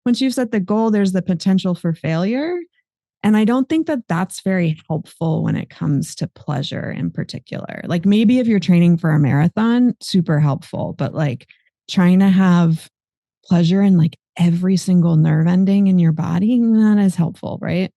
once you've set the goal, there's the potential for failure. And I don't think that that's very helpful when it comes to pleasure in particular. Like maybe if you're training for a marathon, super helpful, but like trying to have pleasure in like every single nerve ending in your body, not as helpful, right?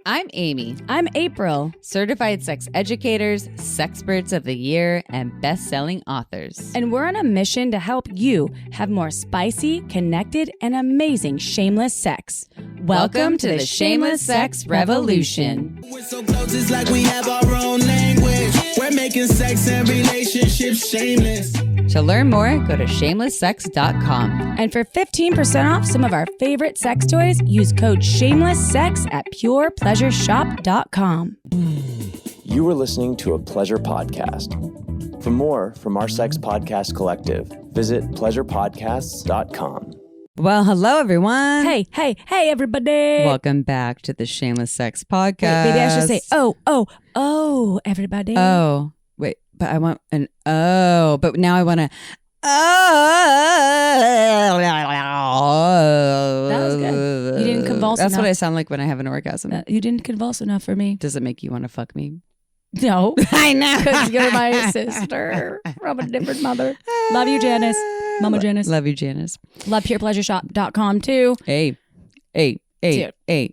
I'm Amy. I'm April. Certified Sex Educators, Sexperts of the Year, and best-selling authors. And we're on a mission to help you have more spicy, connected, and amazing shameless sex. Welcome to the Shameless Sex Revolution. We're so close, it's like we have our own language. We're making sex and relationships shameless. To learn more, go to shamelesssex.com. And for 15% off some of our favorite sex toys, use code SHAMELESSSEX at purepleasureshop.com. You are listening to a pleasure podcast. For more from our sex podcast collective, visit pleasurepodcasts.com. Well, hello, everyone. Hey, everybody. Welcome back to the Shameless Sex Podcast. Wait, maybe I should say, oh, everybody. Oh, wait, but I want an oh, but now I want to That was good. You didn't convulse That's enough. what I sound like when I have an orgasm. You didn't convulse enough for me. Does it make you want to fuck me? No. I know. Because you're my sister from a different mother. Love you, Janice. Mama Janice. Love you, Janice. Love purepleasureshop.com too. Hey.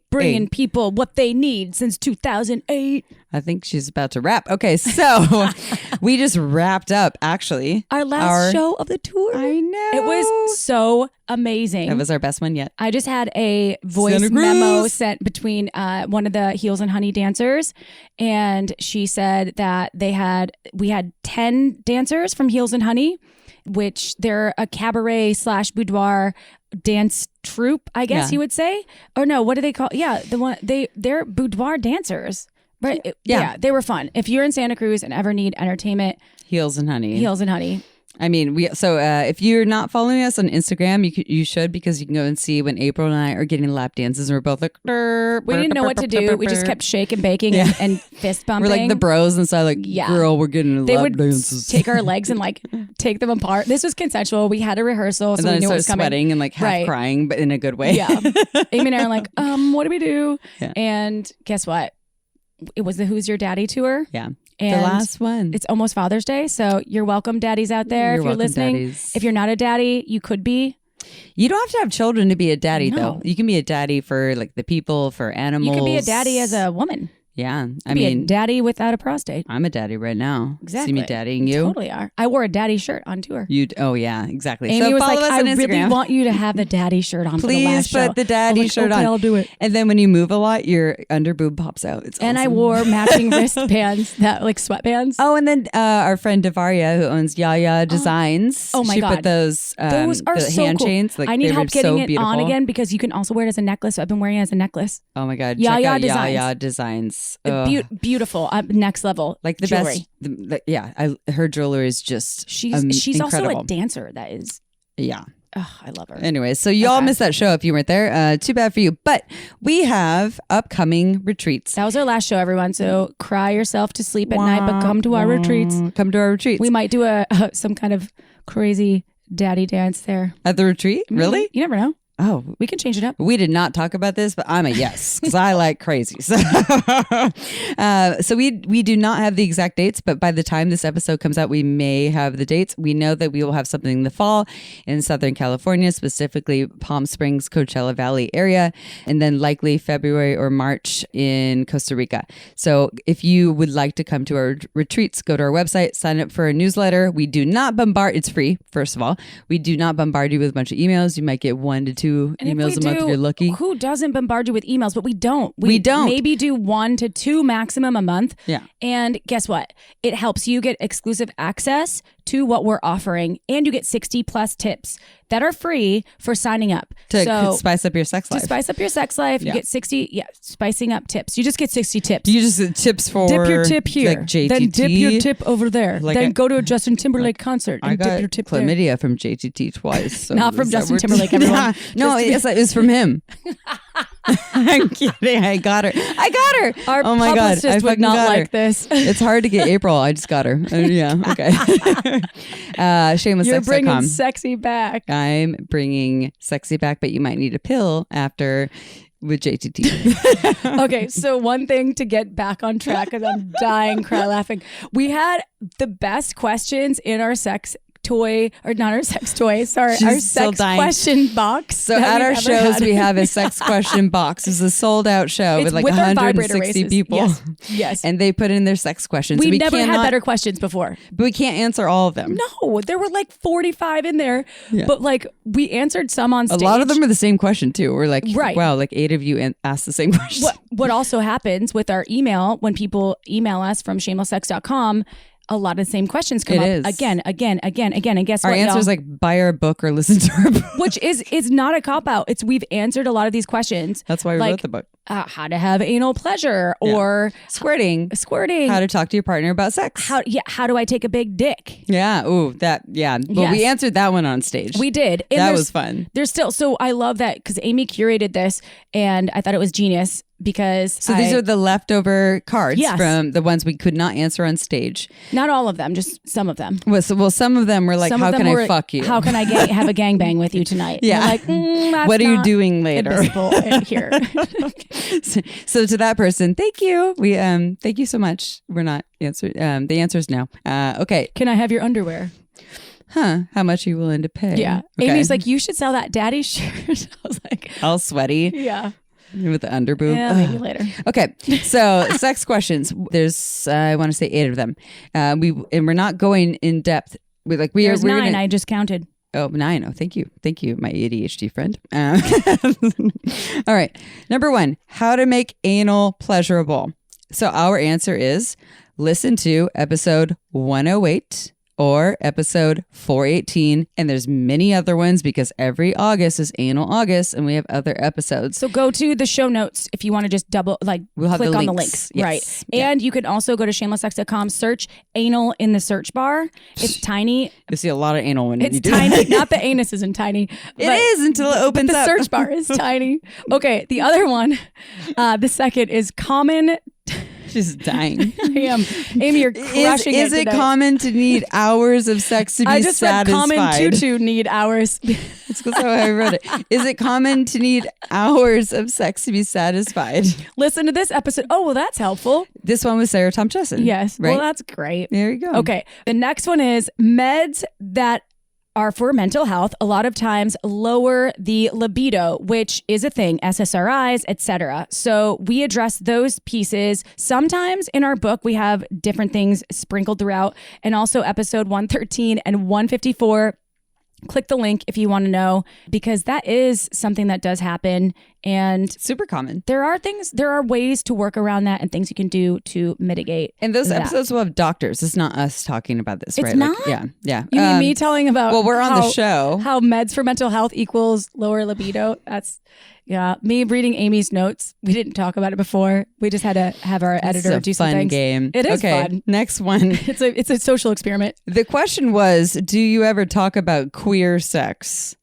Bringing people what they need since 2008. I think she's about to wrap. Okay, so we just wrapped up, actually. Our last show of the tour. I know. It was so amazing. That was our best one yet. I just had a voice memo sent between one of the Heels and Honey dancers, and she said that we had 10 dancers from Heels and Honey, which they're a cabaret / boudoir dance troupe, I guess you would say. Or no, what do they call? Yeah, they're boudoir dancers. Right? Yeah, they were fun. If you're in Santa Cruz and ever need entertainment, Heels and Honey. Heels and Honey. I mean, if you're not following us on Instagram, you should, because you can go and see when April and I are getting lap dances, and we're both like, we didn't know what to do. We just kept shaking, baking, and fist bumping. We're like the bros inside, like, girl, we're getting lap dances. Take our legs and like take them apart. This was consensual. We had a rehearsal, so and then we knew I it was coming. sweating and like half crying, but in a good way. Yeah. Amy and I are like, what do we do? Yeah. And guess what? It was the Who's Your Daddy tour. Yeah. And the last one. It's almost Father's Day, so you're welcome, daddies out there. If you're listening, daddies. If you're not a daddy, you could be. You don't have to have children to be a daddy, No. though. You can be a daddy for like the people, for animals. You could be a daddy as a woman. Yeah. I mean, a daddy without a prostate. I'm a daddy right now. Exactly. See me daddying you? Totally are. I wore a daddy shirt on tour. Oh, yeah, exactly. Amy so was follow like, us on I Instagram. really want you to have the daddy shirt on for the last show. Please put the daddy shirt on. Okay, I'll do it. And then when you move a lot, your under boob pops out. It's and awesome. I wore matching wristbands, that like sweatbands. Oh, and then our friend Davaria, who owns Yaya Designs. Oh my she God. put those are the so hand cool. chains. Like, I need they help were getting so it beautiful. on again, because you can also wear it as a necklace. So I've been wearing it as a necklace. Oh my God. Yaya Check out Designs. Yaya Designs. Beautiful. Next level. Like the jewelry. best. Her jewelry is just She's incredible. also a dancer that is. Yeah. Oh, I love her. Anyway, so you all missed that show if you weren't there. Too bad for you. But we have upcoming retreats. That was our last show, everyone. So cry yourself to sleep at night, but come to our retreats. Come to our retreats. We might do some kind of crazy daddy dance there. At the retreat? Really? You never know. Oh, we can change it up. We did not talk about this, but I'm a yes, because I like crazy. So we do not have the exact dates, but by the time this episode comes out, we may have the dates. We know that we will have something in the fall in Southern California, specifically Palm Springs, Coachella Valley area, and then likely February or March in Costa Rica. So if you would like to come to our retreats, go to our website, sign up for a newsletter. We do not bombard. It's free, first of all. We do not bombard you with a bunch of emails. You might get 1 to 2 emails a month if you're lucky. Who doesn't bombard you with emails? But we don't. We don't. Maybe do 1 to 2 maximum a month. Yeah. And guess what? It helps you get exclusive access to what we're offering, and you get 60 plus tips that are free for signing up. To spice up your sex life. To spice up your sex life. You get 60, spicing up tips. You just get 60 tips. You just get tips for... Dip your tip here. Like JTT. Then dip your tip over there. Like then go to a Justin Timberlake concert and dip your tip there. I got chlamydia from JTT twice. So not from Justin Timberlake, everyone. No, it was from him. I'm kidding. I got her. Our oh my God. publicist would not like this. It's hard to get April. I just got her. Yeah. Okay. Shameless You're sex.com. bringing sexy back. I'm bringing sexy back, but you might need a pill after with JTT. Okay, so one thing to get back on track, because I'm dying, cry laughing. We had the best questions in our sex toy, or not our sex toy, sorry, She's our still sex dying. question box. So at our shows, we have a sex question box. It's a sold out show It's with like with our vibrator 160 races. people. Yes. And they put in their sex questions. We And never had cannot- better questions before. But we can't answer all of them. No, there were like 45 in there, Yeah. but like we answered some on A stage. lot of them are the same question too. We're like, Right. wow, like 8 of you asked the same question. What also happens with our email, when people email us from shamelesssex.com, a lot of the same questions come It up is. again. And guess Our what, answer y'all? is like buy our book or listen to our book. Which is not a cop out. It's we've answered a lot of these questions. That's why we like, wrote the book. How to have anal pleasure, Yeah. or Squirting. how to talk to your partner about sex. how do I take a big dick? Yeah. Ooh, that. Yeah. Well, we Yes. answered that one on stage. We did. And that there's- was fun. There's still, so I love that because Amy curated this and I thought it was genius because So these are the leftover cards Yes. from the ones we could not answer on stage. not all of them, just some of them. Well, some of them were like, Some of how them can were, I fuck you? How can I have a gangbang with you tonight? Yeah. And you're like, that's what are you not doing later? admissible here. So to that person, thank you. We thank you so much. We're not answering. The answer is no. Okay. Can I have your underwear? Huh? How much are you willing to pay? Yeah. Okay. Amy's like, you should sell that daddy shirt. I was like, all sweaty yeah. with the underboob. Yeah, maybe later. Okay, so sex questions. There's I want to say 8 of them. We're not going in depth. There's 9. I just counted. Oh, 9. Oh, thank you, my ADHD friend. All right, number 1: how to make anal pleasurable. So our answer is listen to episode 108. Or episode 418. And there's many other ones because every August is Anal August and we have other episodes. So go to the show notes if you want to just We'll have click the on the links. links. Yes. Right. Yeah. And you can also go to shamelesssex.com, search anal in the search bar. It's tiny. You see a lot of anal when you It's do tiny. that. Not the anus isn't tiny. It is until it opens the up. search bar is tiny. Okay. The other one, the second is common. She's dying. I am. Amy, you're crushing Is it today. common to need hours of sex to be I just read satisfied? common to need hours. That's how I read it. Is it common to need hours of sex to be satisfied? Listen to this episode. Oh, well, that's helpful. This one was Sarah Tomchesson. Yes. Right? Well, that's great. There you go. Okay. The next one is meds that are for mental health. A lot of times lower the libido, which is a thing, SSRIs, etc. So we address those pieces. Sometimes in our book, we have different things sprinkled throughout. And also episode 113 and 154. Click the link if you want to know, because that is something that does happen. And Super common. there are ways to work around that and things you can do to mitigate. And those that. episodes will have doctors. It's not us talking about this, It's right? not? Yeah. You mean me telling about well, we're on the show. How meds for mental health equals lower libido. That's me reading Amy's notes. We didn't talk about it before. We just had to have our editor do some fun things. game. It is okay, fun. Next one. It's a social experiment. The question was, do you ever talk about queer sex?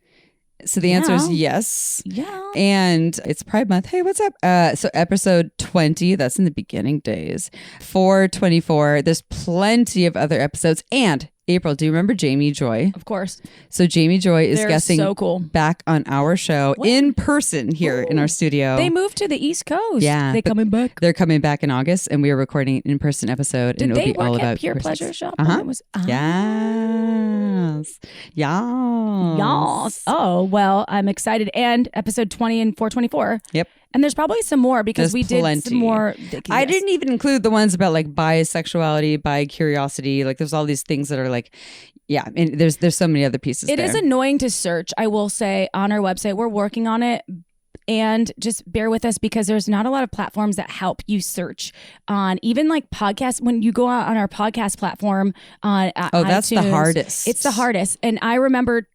So the answer is yes. Yeah. And it's Pride Month. Hey, what's up? So episode 20, that's in the beginning days. 424. There's plenty of other episodes. And April, do you remember Jamie Joy? Of course. So Jamie Joy is They're guessing so cool. back on our show in person here in our studio. They moved to the East Coast. Yeah, They but coming back. They're coming back in August, and we are recording an in-person episode. Did and it'll they be all work about at Pure queer sex. Pleasure Shop? Uh-huh. And it was, Yes. Yes. Oh, well, I'm excited. And episode 20 and 424. Yep. And there's probably some more because There's we did plenty. some more. I didn't even include the ones about like bisexuality, bi-curiosity. Like there's all these things that are like, yeah, and there's so many other pieces It there. is annoying to search, I will say, on our website. We're working on it. And just bear with us because there's not a lot of platforms that help you search on even like podcasts. When you go out on our podcast platform on that's the iTunes, hardest. It's the hardest. And I remember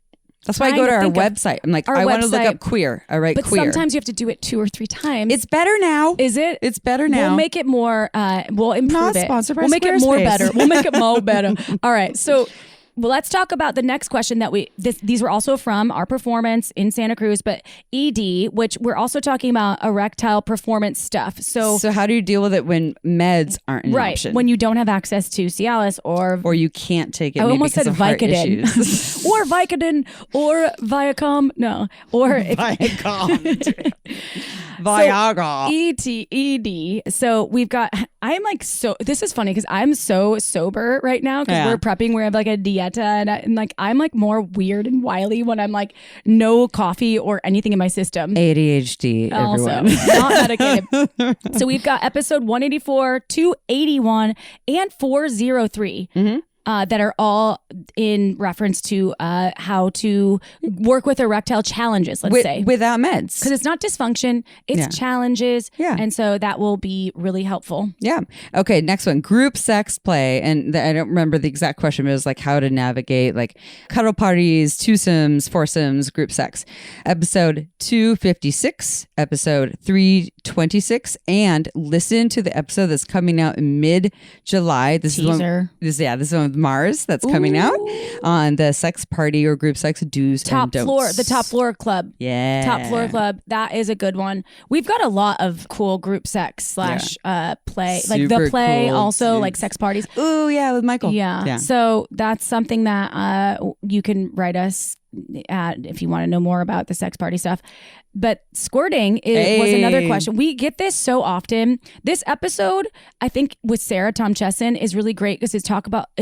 That's why I go to our website. I'm like, I want to look up queer. I write but queer. sometimes you have to do it 2 or 3 times. It's better now. Is it? It's better now. We'll make it more. We'll improve Not it. sponsored by We'll make it more Squarespace. better. We'll make it more better. All right. So Well, let's talk about the next question that these were also from our performance in Santa Cruz, but ED, which we're also talking about erectile performance stuff. So how do you deal with it when meds aren't an option? When you don't have access to Cialis or you can't take it. I almost because said of heart Vicodin issues. or Vicodin or Viacom. No, or Viacom. Viagra. ED. So we've got, I'm like, so this is funny because I'm so sober right now because we're prepping. We have like a dieta and like I'm like more weird and wily when I'm like no coffee or anything in my system. ADHD, also, everyone. not medicated. So we've got episode 184, 281, and 403. That are all in reference to how to work with erectile challenges, let's say. Without meds. Because it's not dysfunction, it's challenges. Yeah. And so that will be really helpful. Yeah. Okay, next one. Group sex play. And I don't remember the exact question, but it was like how to navigate like cuddle parties, twosomes, foursomes, group sex. Episode 256, episode 326, and listen to the episode that's coming out in mid-July. This is one with Mars that's coming out on the sex party or group sex do's and don'ts. The Top Floor Club. Yeah. Top Floor Club. That is a good one. We've got a lot of cool group sex / play. Like the play cool also, like sex parties. Ooh, yeah, with Michael. Yeah. So that's something that you can write us at if you want to know more about the sex party stuff. But squirting was another question. We get this so often. This episode, I think, with Sarah Tomchesson is really great because it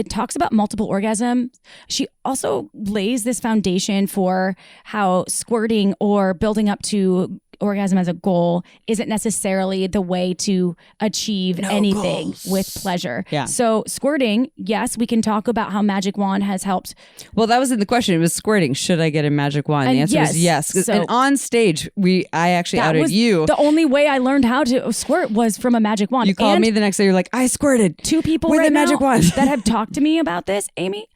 talks about multiple orgasms. She also lays this foundation for how squirting or building up to orgasm as a goal isn't necessarily the way to achieve anything with pleasure. Yeah. So squirting, yes, we can talk about how magic wand has helped. Well, that was in the question. It was squirting. Should I get a magic wand? And the answer was yes. So, and on stage, I actually outed you. The only way I learned how to squirt was from a magic wand. You called me the next day. You're like, I squirted. 2 people with right a magic now wand that have talked to me about this, Amy.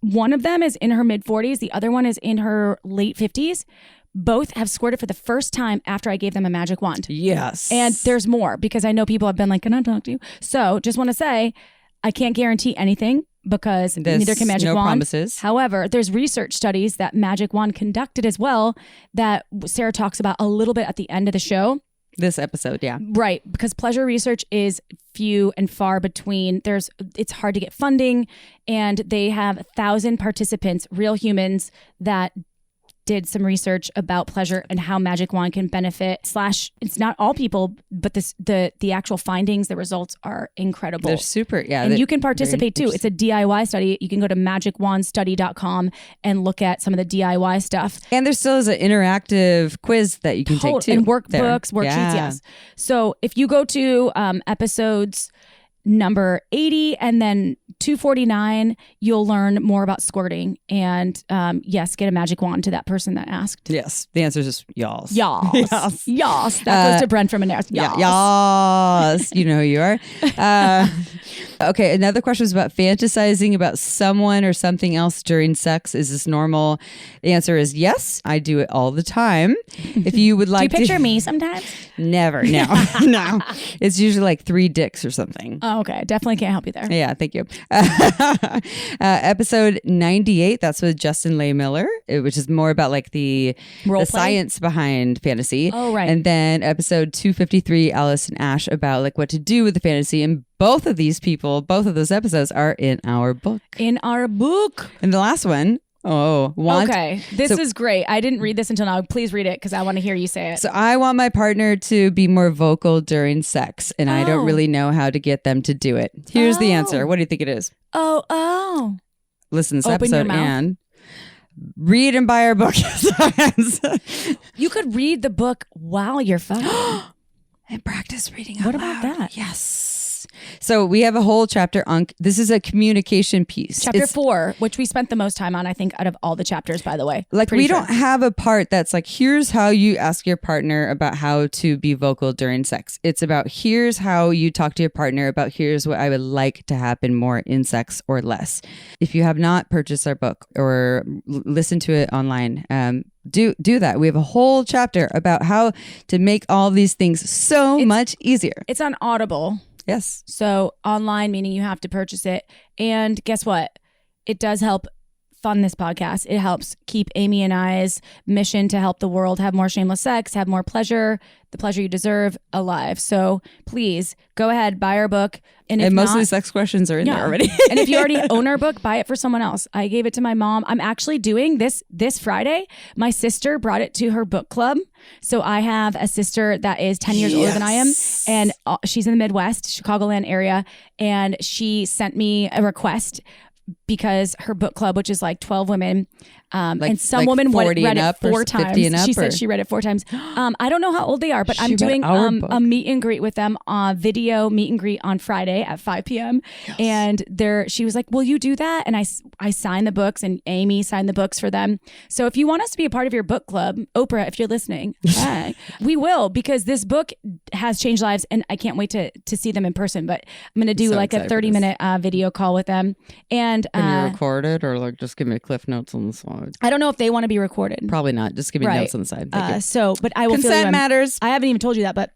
One of them is in her mid 40s. The other one is in her late 50s. Both have squirted for the first time after I gave them a magic wand. Yes. And there's more because I know people have been like, can I talk to you? So just want to say, I can't guarantee anything because neither can magic wand. Promises. However, there's research studies that magic wand conducted as well that Sarah talks about a little bit at the end of the show. This episode, yeah. Right, because pleasure research is few and far between. It's hard to get funding, and they have 1,000 participants, real humans that did some research about pleasure and how magic wand can benefit / it's not all people, but the actual findings, the results are incredible. They're super, yeah. And you can participate too. It's a DIY study. You can go to magicwandstudy.com and look at some of the DIY stuff. And there still is an interactive quiz that you can take too. And workbooks, worksheets, yes. So if you go to episodes number 80 and then 249, you'll learn more about squirting and yes, get a magic wand to that person that asked. Yes, the answer is just y'all. Yes. That goes to Brent from Anna's. Yes. You know who you are. Okay, another question was about fantasizing about someone or something else during sex. Is this normal? The answer is yes. I do it all the time. If you would like do you picture me sometimes? Never. No. No. It's usually like 3 dicks or something. Oh, okay. Definitely can't help you there. Yeah, thank you. Episode 98, that's with Justin Leigh Miller, which is more about like the science behind fantasy. Oh, right. And then episode 253, Alice and Ash, about like what to do with the fantasy. And both of those episodes are in our book. And the last one, okay. This is great. I didn't read this until now. Please read it because I want to hear you say it. So I want my partner to be more vocal during sex, and I don't really know how to get them to do it. Here's the answer. What do you think it is? Listen to this episode and read and buy our book. You could read the book while you're fucking. And practice reading out loud. What about that? Yes. So we have a whole chapter on, this is a communication piece. Chapter 4, which we spent the most time on, I think, out of all the chapters, by the way. Like we don't have a part that's like, here's how you ask your partner about how to be vocal during sex. It's about, here's how you talk to your partner about, here's what I would like to happen more in sex or less. If you have not purchased our book or listened to it online, do that. We have a whole chapter about how to make all these things much easier. It's on Audible. Yes. So online, meaning you have to purchase it. And guess what? it does help fund this podcast. It helps keep Amy and I's mission to help the world have more shameless sex, have more pleasure, the pleasure you deserve, alive. So please go ahead, buy our book. And if most not, of the sex questions are in there already. And if you already own our book, buy it for someone else. I gave it to my mom. I'm actually doing this Friday. My sister brought it to her book club. So I have a sister that is 10 years older than I am. And she's in the Midwest, Chicagoland area. And she sent me a request because her book club, which is like 12 women, and some women read it 4 times. She said she read it 4 times. I don't know how old they are, but I'm doing a meet and greet with them, video meet and greet on Friday at 5 p.m. Yes. And she was like, will you do that? And I signed the books, and Amy signed the books for them. So if you want us to be a part of your book club, Oprah, if you're listening, we will, because this book has changed lives, and I can't wait to see them in person. But I'm going to do like a 30-minute video call with them. And can you record it, or like just give me cliff notes on the side? I don't know if they want to be recorded. Probably not. Just give me notes on the side. But I will. Consent matters. I haven't even told you that, but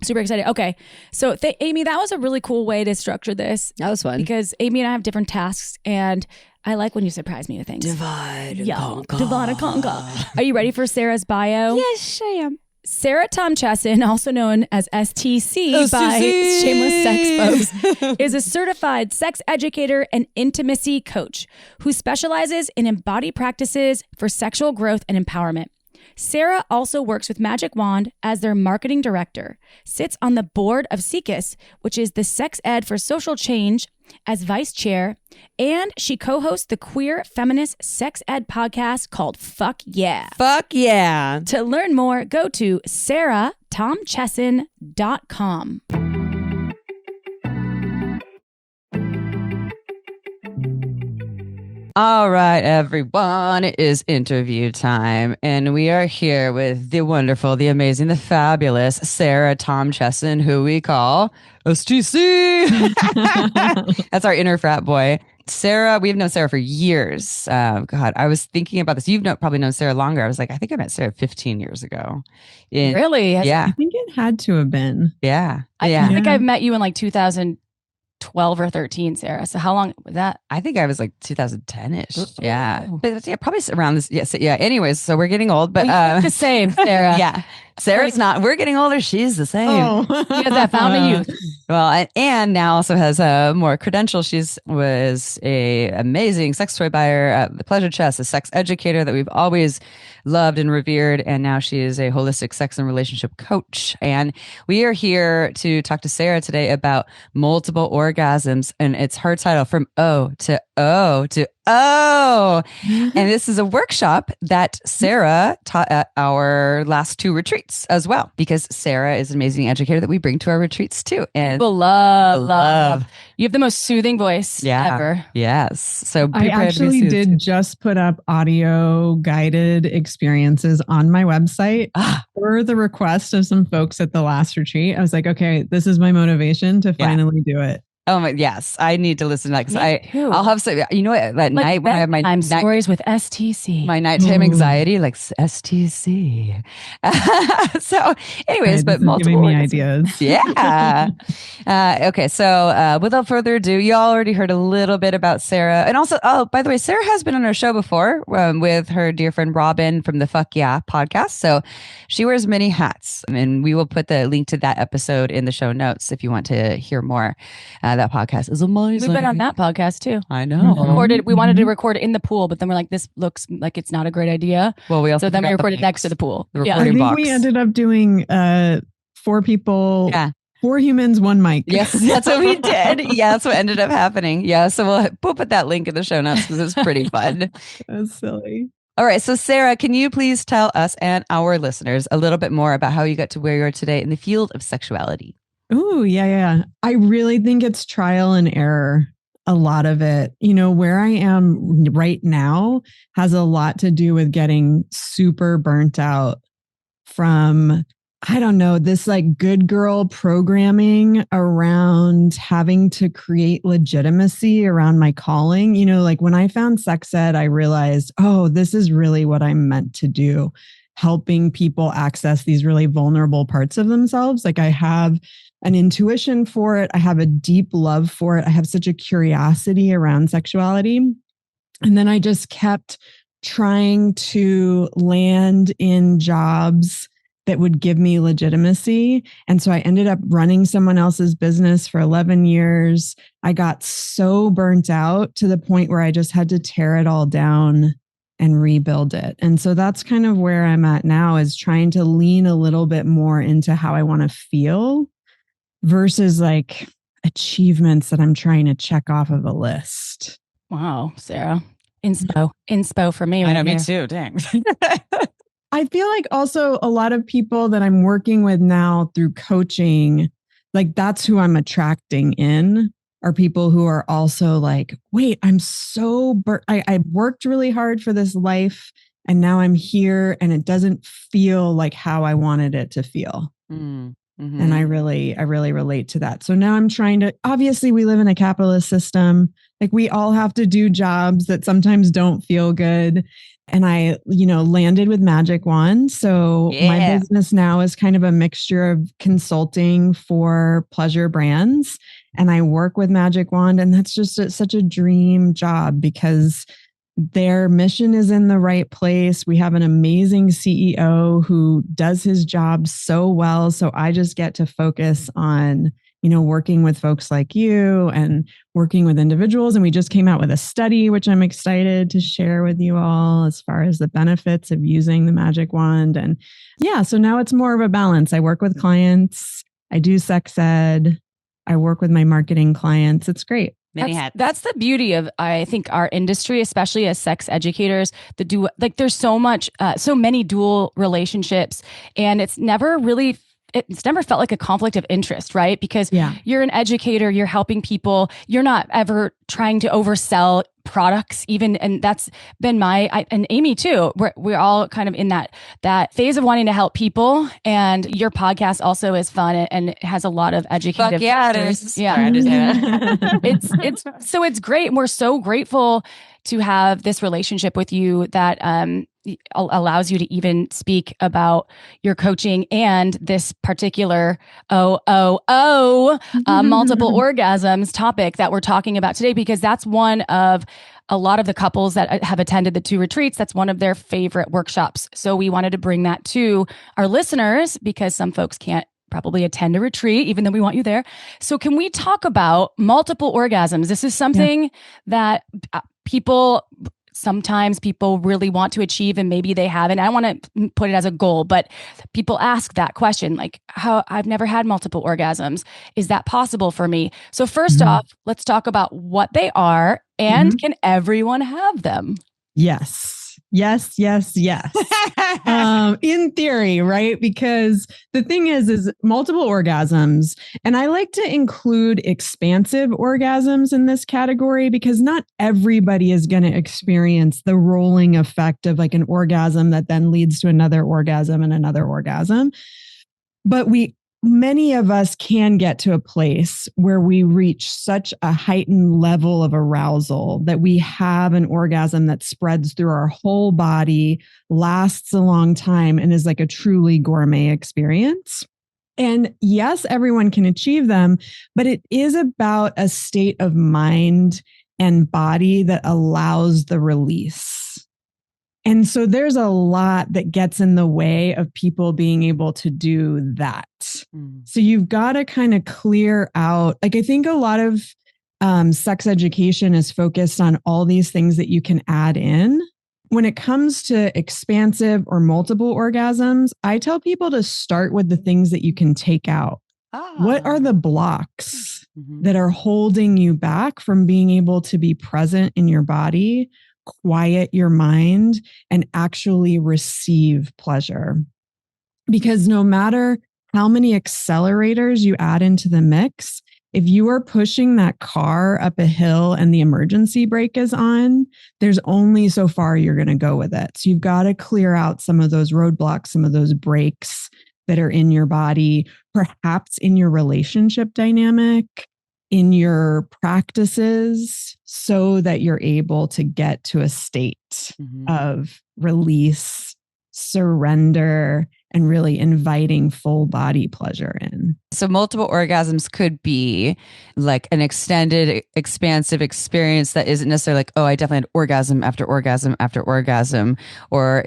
super excited. Okay, so Amy, that was a really cool way to structure this. That was fun because Amy and I have different tasks, and I like when you surprise me with things. Divide and conquer. Are you ready for Sarah's bio? Yes, I am. Sarah Tomchesson, also known as STC by Shameless Sex Folks, is a certified sex educator and intimacy coach who specializes in embodied practices for sexual growth and empowerment. Sarah also works with Magic Wand as their marketing director, sits on the board of SIECUS, which is the Sex Ed for Social Change, as vice chair, and she co-hosts the queer feminist sex ed podcast called Fuck Yeah. Fuck Yeah. To learn more, go to sarahtomchesson.com. All right, everyone, it is interview time, and we are here with the wonderful, the amazing, the fabulous Sarah Tomchesson, who we call STC. That's our inner frat boy. Sarah, we've known Sarah for years. God, I was thinking about this. You've probably known Sarah longer. I was like, I think I met Sarah 15 years ago. Really? Yeah. I think it had to have been. Yeah. I think I've met you in like 2012 or 13, Sarah. So how long was that? I think I was like 2010-ish. Yeah. But yeah, probably around this. Yes. Yeah. Anyways, so we're getting old, but the same, Sarah. Yeah. Sarah's not. We're getting older. She's the same. Oh. She has that fountain of youth. Well, and now also has more credentials. Was a amazing sex toy buyer at the Pleasure Chest, a sex educator that we've always loved and revered, and now she is a holistic sex and relationship coach. And we are here to talk to Sarah today about multiple orgasms, and it's her title, From O to O to O. And this is a workshop that Sarah taught at our last 2 retreats as well, because Sarah is an amazing educator that we bring to our retreats too. And people love. You have the most soothing voice ever. Yes. So I actually did just put up audio guided experiences on my website for the request of some folks at the last retreat. I was like, okay, this is my motivation to finally do it. Oh my, yes, I need to listen to that because I'll have some. You know what? That night when I have my stories with STC, my nighttime anxiety, like STC. So, anyways, but multiple giving me ideas. Yeah. Okay, so without further ado, you all already heard a little bit about Sarah, and also, oh, by the way, Sarah has been on our show before with her dear friend Robin from the Fuck Yeah podcast. So she wears many hats, and we will put the link to that episode in the show notes if you want to hear more. That podcast is amazing. We've been on that podcast too. I know. We wanted to record it in the pool, but then we're like, this looks like it's not a great idea. Well, we also we recorded next to the pool. The recording box. We ended up doing 4 people. Yeah. 4 humans, 1 mic. Yes, that's what we did. Yeah, that's what ended up happening. Yeah, so we'll put that link in the show notes because it's pretty fun. That's silly. All right, so Sarah, can you please tell us and our listeners a little bit more about how you got to where you are today in the field of sexuality? Oh, yeah. I really think it's trial and error. A lot of it, where I am right now has a lot to do with getting super burnt out from, I don't know, this like good girl programming around having to create legitimacy around my calling. Like when I found sex ed, I realized, oh, this is really what I'm meant to do. Helping people access these really vulnerable parts of themselves. Like I have an intuition for it. I have a deep love for it. I have such a curiosity around sexuality. And then I just kept trying to land in jobs that would give me legitimacy. And so I ended up running someone else's business for 11 years. I got so burnt out to the point where I just had to tear it all down and rebuild it. And so that's kind of where I'm at now, is trying to lean a little bit more into how I want to feel versus like achievements that I'm trying to check off of a list. Wow, Sarah. Inspo for me. I know, right me there. too. Dang. I feel like also a lot of people that I'm working with now through coaching, like that's who I'm attracting in, are people who are also like, wait, I'm so I worked really hard for this life and now I'm here and it doesn't feel like how I wanted it to feel. Mm-hmm. And I really relate to that. So now I'm trying to, obviously we live in a capitalist system. Like we all have to do jobs that sometimes don't feel good. And I, landed with Magic Wand. So my business now is kind of a mixture of consulting for pleasure brands. And I work with Magic Wand. And that's just such a dream job because their mission is in the right place. We have an amazing CEO who does his job so well. So I just get to focus on, working with folks like you and working with individuals. And we just came out with a study, which I'm excited to share with you all as far as the benefits of using the Magic Wand. And yeah, so now it's more of a balance. I work with clients. I do sex ed. I work with my marketing clients. It's great. That's the beauty of, I think, our industry, especially as sex educators, there's so many dual relationships, and it's never felt like a conflict of interest, right? Because you're an educator, you're helping people, you're not ever trying to oversell products even. And that's been and Amy too, we're all kind of in that phase of wanting to help people. And your podcast also is fun and it has a lot of educative. Fuck yeah, it is. Yeah. It's great. And we're so grateful to have this relationship with you that allows you to even speak about your coaching and this particular multiple orgasms topic that we're talking about today, because that's one of a lot of the couples that have attended the 2 retreats. That's one of their favorite workshops. So we wanted to bring that to our listeners because some folks can't probably attend a retreat, even though we want you there. So can we talk about multiple orgasms? This is something that sometimes people really want to achieve and maybe they haven't. I don't want to put it as a goal, but people ask that question, like, how I've never had multiple orgasms. Is that possible for me? So first off, let's talk about what they are and can everyone have them? Yes. In theory, right? Because the thing is multiple orgasms, and I like to include expansive orgasms in this category because not everybody is going to experience the rolling effect of like an orgasm that then leads to another orgasm and another orgasm. But many of us can get to a place where we reach such a heightened level of arousal that we have an orgasm that spreads through our whole body, lasts a long time, and is like a truly gourmet experience. And yes, everyone can achieve them, but it is about a state of mind and body that allows the release. And so there's a lot that gets in the way of people being able to do that. So you've got to kind of clear out, like I think a lot of sex education is focused on all these things that you can add in. When it comes to expansive or multiple orgasms, I tell people to start with the things that you can take out. What are the blocks that are holding you back from being able to be present in your body, quiet your mind, and actually receive pleasure? Because no matter how many accelerators you add into the mix, if you are pushing that car up a hill and the emergency brake is on, there's only so far you're going to go with it. So you've got to clear out some of those roadblocks, some of those brakes that are in your body, perhaps in your relationship dynamic, in your practices, so that you're able to get to a state of release, surrender, and really inviting full body pleasure in. So multiple orgasms could be like an extended, expansive experience that isn't necessarily like, oh, I definitely had orgasm after orgasm after orgasm, or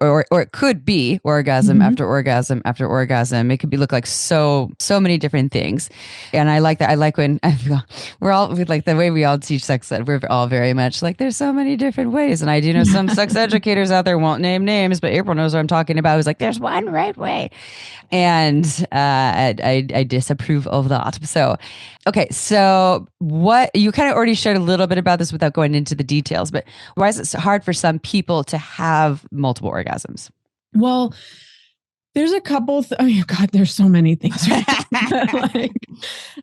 or it could be orgasm after orgasm after orgasm. It could be look like so many different things, and I like that. I like when we're all like the way we all teach sex ed. We're all very much like there's so many different ways, and I do know some sex educators out there won't name names, but April knows what I'm talking about. Who's like, there's one right way. And I disapprove of that. So, okay. So what you kind of already shared a little bit about this without going into the details, but why is it so hard for some people to have multiple orgasms? Well, there's a couple. God, there's so many things. Right? Like,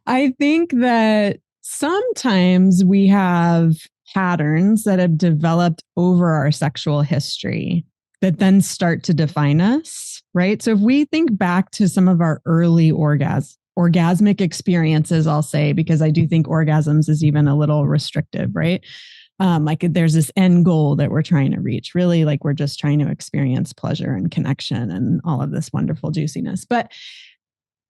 I think that sometimes we have patterns that have developed over our sexual history that then start to define us, right? So if we think back to some of our early orgasmic experiences, I'll say, because I do think orgasms is even a little restrictive, right? Like there's this end goal that we're trying to reach. Really, like we're just trying to experience pleasure and connection and all of this wonderful juiciness. But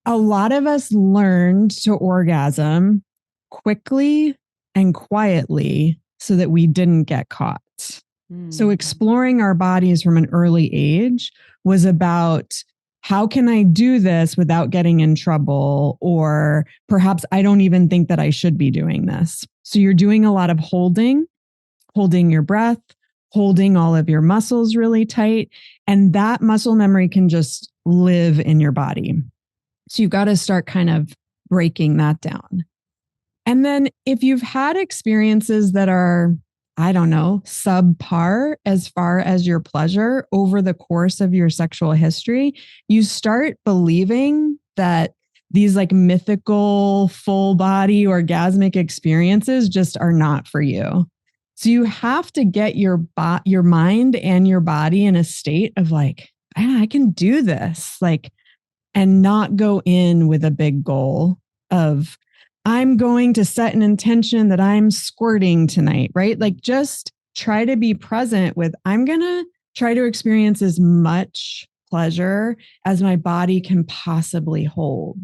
a lot of us learned to orgasm quickly and quietly so that we didn't get caught. So exploring our bodies from an early age was about how can I do this without getting in trouble? Or perhaps I don't even think that I should be doing this. So you're doing a lot of holding your breath, holding all of your muscles really tight. And that muscle memory can just live in your body. So you've got to start kind of breaking that down. And then if you've had experiences that are, I don't know, subpar as far as your pleasure over the course of your sexual history, you start believing that these like mythical full body orgasmic experiences just are not for you. So you have to get your mind and your body in a state of like, I can do this, like, and not go in with a big goal of I'm going to set an intention that I'm squirting tonight, right? Like just try to be present with, I'm going to try to experience as much pleasure as my body can possibly hold.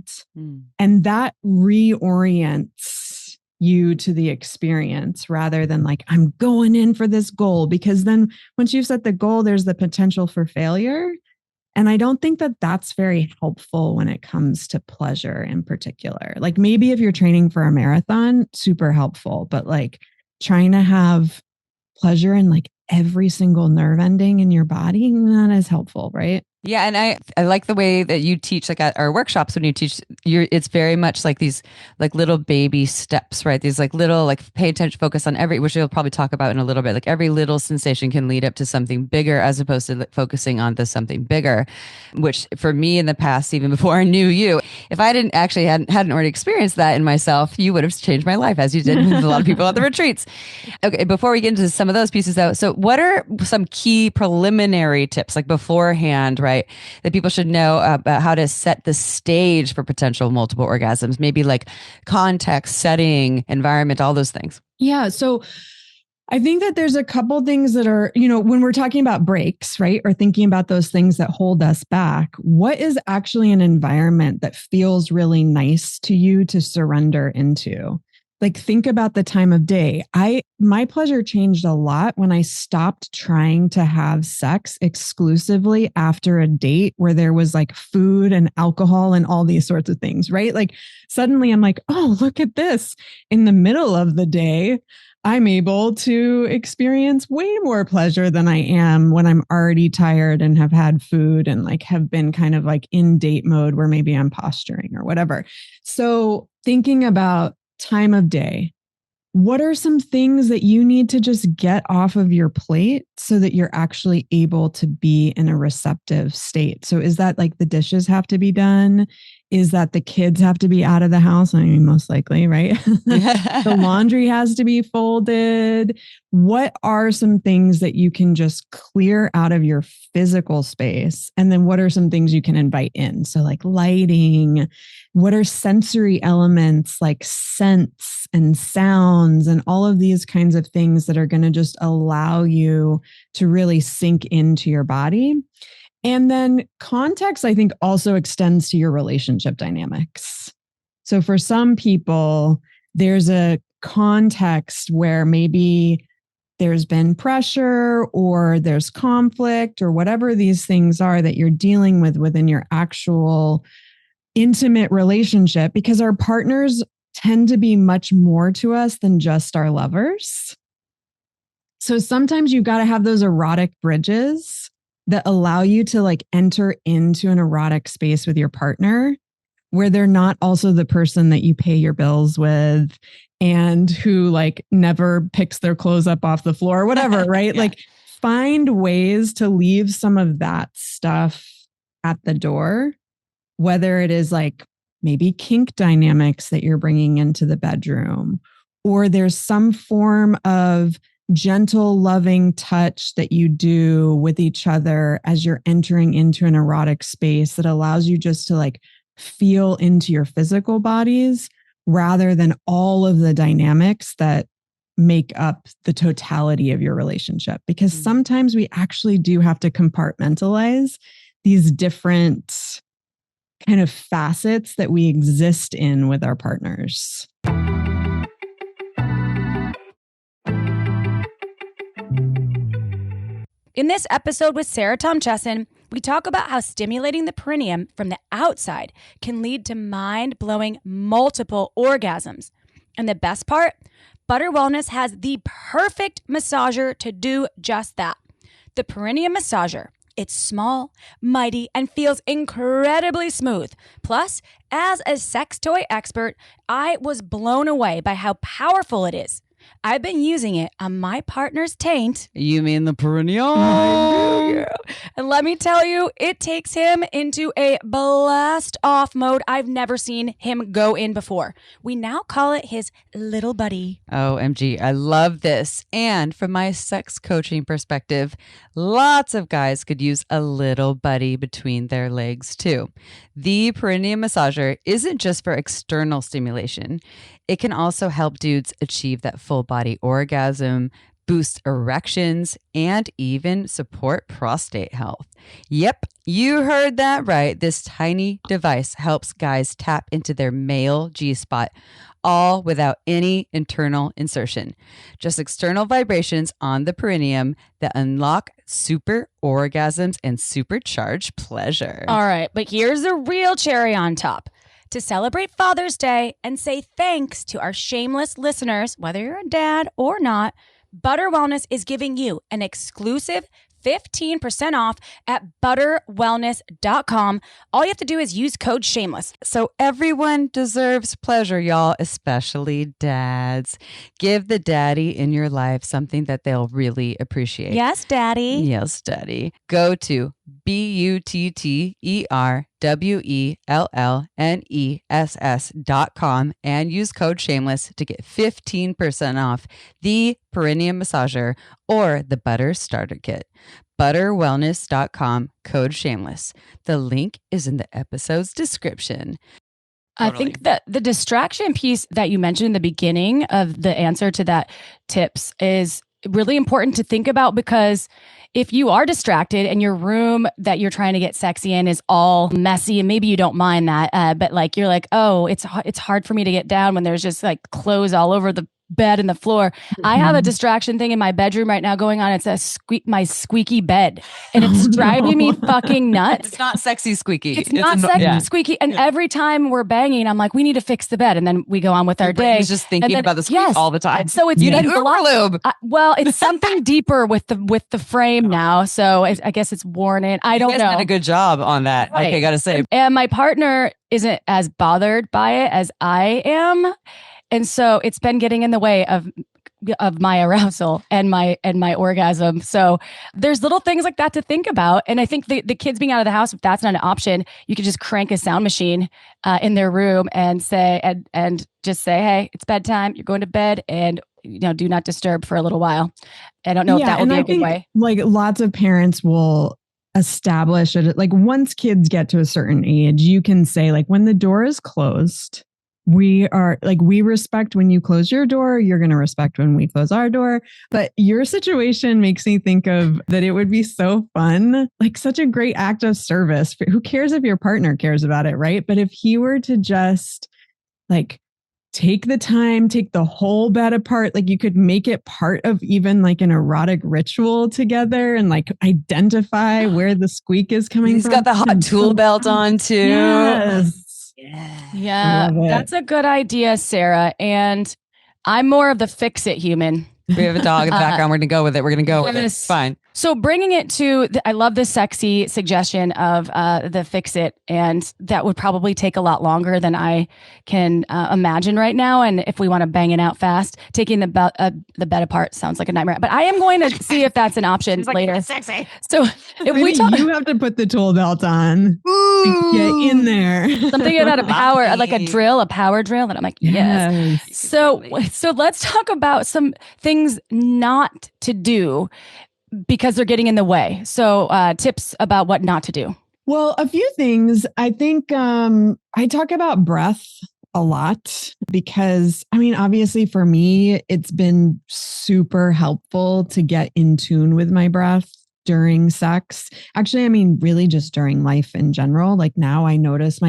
And that reorients you to the experience rather than like, I'm going in for this goal. Because then once you've set the goal, there's the potential for failure. And I don't think that that's very helpful when it comes to pleasure in particular. Like maybe if you're training for a marathon, super helpful, but like trying to have pleasure in like every single nerve ending in your body, not as helpful, right? Yeah, and I like the way that you teach, like at our workshops when you teach, it's very much like these like little baby steps, right? These like little like pay attention, focus on every, which we'll probably talk about in a little bit. Like every little sensation can lead up to something bigger, as opposed to like focusing on the something bigger. Which for me in the past, even before I knew you, if I hadn't already experienced that in myself, you would have changed my life, as you did with a lot of people at the retreats. Okay, before we get into some of those pieces though, so what are some key preliminary tips, like beforehand, right, that people should know about how to set the stage for potential multiple orgasms? Maybe like context, setting, environment, all those things. Yeah. So I think that there's a couple things that are, when we're talking about breaks, right? Or thinking about those things that hold us back, what is actually an environment that feels really nice to you to surrender into? Like think about the time of day. My pleasure changed a lot when I stopped trying to have sex exclusively after a date where there was like food and alcohol and all these sorts of things, right? Like suddenly I'm like, oh, look at this. In the middle of the day, I'm able to experience way more pleasure than I am when I'm already tired and have had food and like have been kind of like in date mode where maybe I'm posturing or whatever. So thinking about time of day, what are some things that you need to just get off of your plate so that you're actually able to be in a receptive state? So is that like the dishes have to be done? Is that the kids have to be out of the house? I mean, most likely, right? The laundry has to be folded. What are some things that you can just clear out of your physical space? And then what are some things you can invite in? So like lighting, what are sensory elements like scents and sounds and all of these kinds of things that are going to just allow you to really sink into your body? And then context, I think, also extends to your relationship dynamics. So for some people, there's a context where maybe there's been pressure or there's conflict or whatever these things are that you're dealing with within your actual intimate relationship, because our partners tend to be much more to us than just our lovers. So sometimes you've got to have those erotic bridges that allow you to like enter into an erotic space with your partner where they're not also the person that you pay your bills with and who like never picks their clothes up off the floor or whatever, right? Yeah. Like find ways to leave some of that stuff at the door, whether it is like maybe kink dynamics that you're bringing into the bedroom, or there's some form of gentle, loving touch that you do with each other as you're entering into an erotic space that allows you just to like feel into your physical bodies rather than all of the dynamics that make up the totality of your relationship. Because sometimes we actually do have to compartmentalize these different kind of facets that we exist in with our partners. In this episode with Sarah Tomchesson, we talk about how stimulating the perineum from the outside can lead to mind-blowing multiple orgasms. And the best part, Butter Wellness has the perfect massager to do just that. The Perineum Massager. It's small, mighty, and feels incredibly smooth. Plus, as a sex toy expert, I was blown away by how powerful it is. I've been using it on my partner's taint. You mean the perineum? And let me tell you, it takes him into a blast off mode I've never seen him go in before. We now call it his little buddy. OMG, I love this. And from my sex coaching perspective, lots of guys could use a little buddy between their legs too. The perineum massager isn't just for external stimulation. It can also help dudes achieve that full body orgasm, boost erections, and even support prostate health. Yep, you heard that right. This tiny device helps guys tap into their male G-spot, all without any internal insertion. Just external vibrations on the perineum that unlock super orgasms and supercharge pleasure. All right, but here's the real cherry on top. To celebrate Father's Day and say thanks to our shameless listeners, whether you're a dad or not, Butter Wellness is giving you an exclusive 15% off at butterwellness.com. All you have to do is use code shameless. So everyone deserves pleasure, y'all, especially dads. Give the daddy in your life something that they'll really appreciate. Yes, Daddy. Yes, Daddy. Go to butterwellness.com and use code shameless to get 15% off the perineum massager or the butter starter kit. Butterwellness.com, code shameless. The link is in the episode's description. I think that the distraction piece that you mentioned in the beginning of the answer to that tips is really important to think about, because if you are distracted and your room that you're trying to get sexy in is all messy, and maybe you don't mind that, but like you're like, oh, it's hard for me to get down when there's just like clothes all over the bed and the floor. I have a distraction thing in my bedroom right now going on. It's my squeaky bed, and it's driving me fucking nuts. It's not sexy squeaky. It's not sexy squeaky. And every time we're banging, I'm like, we need to fix the bed, and then we go on with our day. He's just thinking about the squeak all the time. So it's you need Uber lube. Well, it's something deeper with the frame now. So I guess it's worn in. I don't know. Did a good job on that. Right. Okay, gotta say. And my partner isn't as bothered by it as I am. And so it's been getting in the way of my arousal and my orgasm. So there's little things like that to think about. And I think the kids being out of the house, if that's not an option, you could just crank a sound machine in their room and say, and just say, hey, it's bedtime. You're going to bed, and do not disturb for a little while. I don't know if that would be a good way. Like lots of parents will establish it. Like once kids get to a certain age, you can say like when the door is closed, we are like, we respect when you close your door, you're going to respect when we close our door. But your situation makes me think of that it would be so fun, like such a great act of service. Who cares if your partner cares about it, right? But if he were to just like take the time, take the whole bed apart, like you could make it part of even like an erotic ritual together and like identify where the squeak is coming He's from. got the hot tool belt on too. Yes. Yeah, that's a good idea, Sarah. And I'm more of the fix it human. We have a dog in the background. We're going to go with it. We're going to go with it. It's fine. So bringing it to, I love the sexy suggestion of the fix it. And that would probably take a lot longer than I can imagine right now. And if we want to bang it out fast, taking the bed apart sounds like a nightmare. But I am going to see if that's an option later. Sexy. So if we talk, you have to put the tool belt on. Get in there. Something about a power, like a power drill. And I'm like, yes. So let's talk about some things not to do because they're getting in the way. So tips about what not to do. Well, a few things. I think I talk about breath a lot because, I mean, obviously for me, it's been super helpful to get in tune with my breath during sex. Actually, I mean, really just during life in general. Like now I notice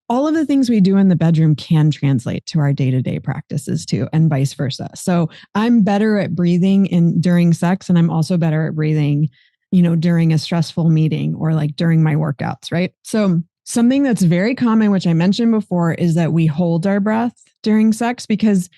all of the things we do in the bedroom can translate to our day-to-day practices too, and vice versa. So I'm better at breathing during sex, and I'm also better at breathing, during a stressful meeting or like during my workouts, right? So something that's very common, which I mentioned before, is that we hold our breath during sex because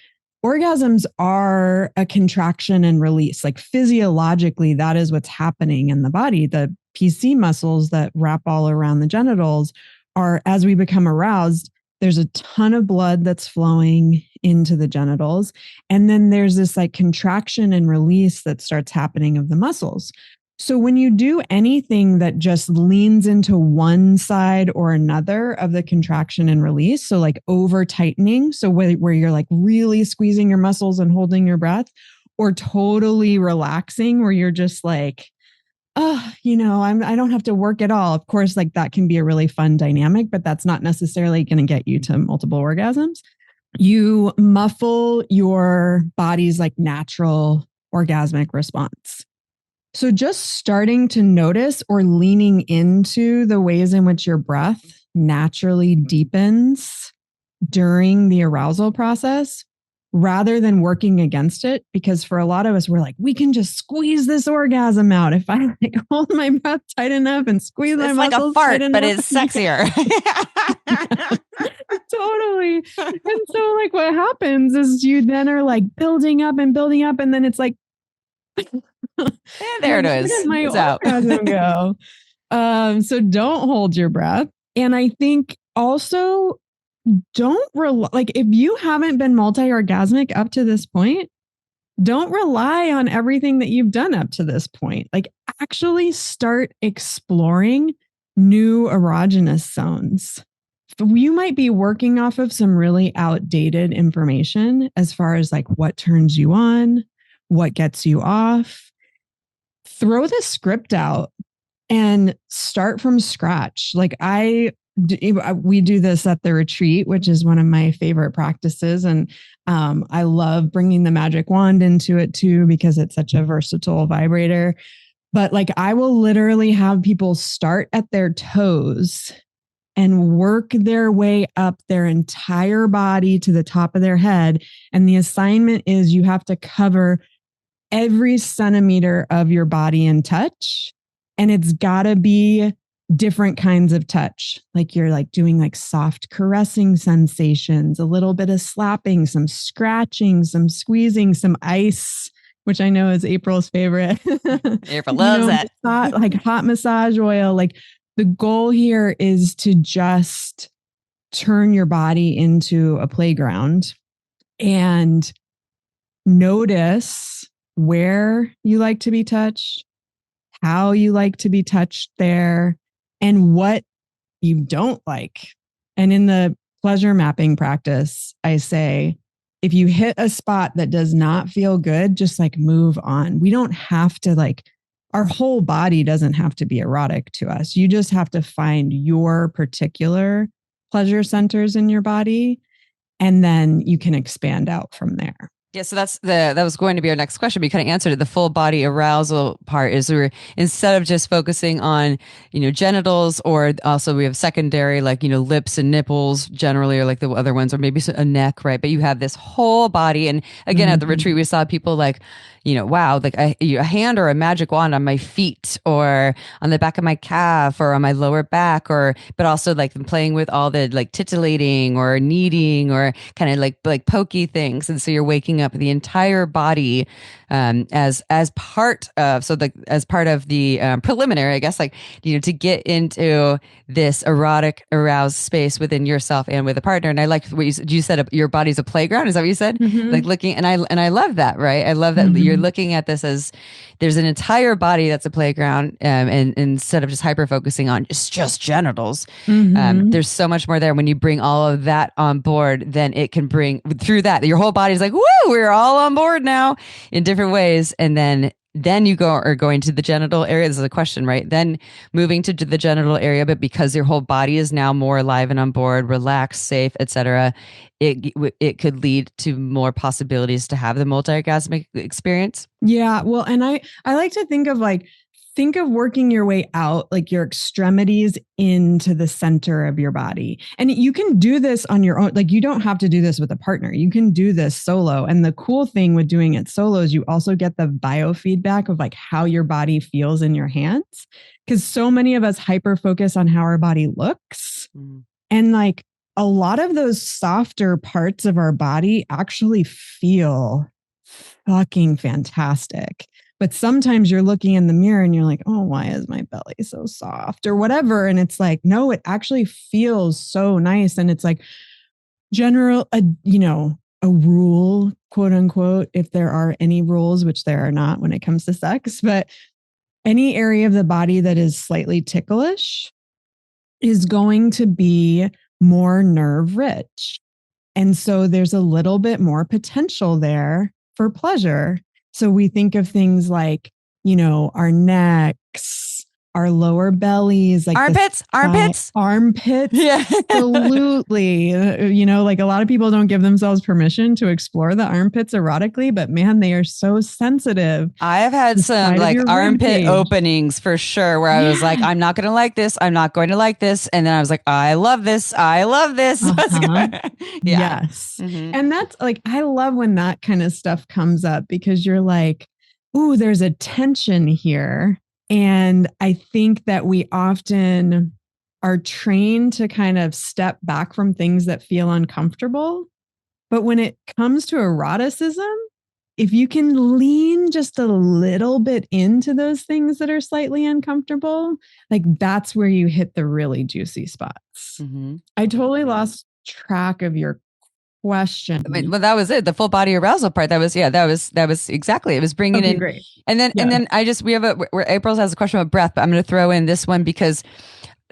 orgasms are a contraction and release. Like physiologically, that is what's happening in the body. The PC muscles that wrap all around the genitals are, as we become aroused, there's a ton of blood that's flowing into the genitals. And then there's this like contraction and release that starts happening of the muscles. So when you do anything that just leans into one side or another of the contraction and release, so like over tightening, so where you're like really squeezing your muscles and holding your breath, or totally relaxing where you're just like, I don't have to work at all. Of course, like that can be a really fun dynamic, but that's not necessarily going to get you to multiple orgasms. You muffle your body's like natural orgasmic response. So just starting to notice or leaning into the ways in which your breath naturally deepens during the arousal process, rather than working against it. Because for a lot of us, we're like, we can just squeeze this orgasm out. If I like hold my breath tight enough and squeeze my muscles, it's like a fart, but it's sexier. Totally. And so like what happens is you then are like building up, and then it's like, there it is. Where did my It's out. orgasm go? So don't hold your breath. And I think also don't like if you haven't been multi-orgasmic up to this point, don't rely on everything that you've done up to this point. Like actually start exploring new erogenous zones. You might be working off of some really outdated information as far as like what turns you on, what gets you off. Throw the script out and start from scratch. Like we do this at the retreat, which is one of my favorite practices. And I love bringing the magic wand into it too, because it's such a versatile vibrator. But like, I will literally have people start at their toes and work their way up their entire body to the top of their head. And the assignment is you have to cover every centimeter of your body in touch. And it's gotta be different kinds of touch. Like you're like doing like soft caressing sensations, a little bit of slapping, some scratching, some squeezing, some ice, which I know is April's favorite. April loves that. Like hot massage oil. Like the goal here is to just turn your body into a playground and notice where you like to be touched, how you like to be touched there, and what you don't like. And in the pleasure mapping practice, I say, if you hit a spot that does not feel good, just like move on. We don't have to like, our whole body doesn't have to be erotic to us. You just have to find your particular pleasure centers in your body And then you can expand out from there. Yeah, so that was going to be our next question. We kind of answered it. The full body arousal part is instead of just focusing on, genitals, or also we have secondary, like, lips and nipples generally, or like the other ones, or maybe a neck, right? But you have this whole body. And again, at the retreat, we saw people like, wow, like a hand or a magic wand on my feet or on the back of my calf or on my lower back, but also like playing with all the like titillating or kneading or kind of like pokey things. And so you're waking up the entire body as part of the preliminary, I guess, like, to get into this erotic aroused space within yourself and with a partner. And I like what you said, your body's a playground. Is that what you said? Like looking, and I love that, right? I love that you're looking at this as there's an entire body that's a playground, and instead of just hyper focusing on just genitals, there's so much more there. When you bring all of that on board, then it can bring through that your whole body's like, woo, we're all on board now in different ways. And then you are going to the genital area. This is a question, right? Then moving to the genital area, but because your whole body is now more alive and on board, relaxed, safe, etc., it could lead to more possibilities to have the multi-orgasmic experience. Yeah, well, and I like to think of working your way out, like your extremities into the center of your body. And you can do this on your own. Like, you don't have to do this with a partner. You can do this solo. And the cool thing with doing it solo is you also get the biofeedback of like how your body feels in your hands. Because so many of us hyper focus on how our body looks. And like a lot of those softer parts of our body actually feel fucking fantastic. But sometimes you're looking in the mirror and you're like, oh, why is my belly so soft or whatever? And it's like, no, it actually feels so nice. And it's like a rule, quote unquote, if there are any rules, which there are not when it comes to sex, but any area of the body that is slightly ticklish is going to be more nerve rich. And so there's a little bit more potential there for pleasure. So we think of things like, our necks, our lower bellies, like armpits. Yeah, absolutely. Like a lot of people don't give themselves permission to explore the armpits erotically, but man, they are so sensitive. I have had some like armpit openings for sure, where I was like, I'm not going to like this. I'm not going to like this. And then I was like, I love this. I love this. Yes. And that's like, I love when that kind of stuff comes up, because you're like, ooh, there's a tension here. And I think that we often are trained to kind of step back from things that feel uncomfortable. But when it comes to eroticism, if you can lean just a little bit into those things that are slightly uncomfortable, like that's where you hit the really juicy spots. I totally lost track of your question. Well, that was it. The full body arousal part. That was exactly. It was bringing in. Great. And then April has a question about breath, but I'm going to throw in this one because,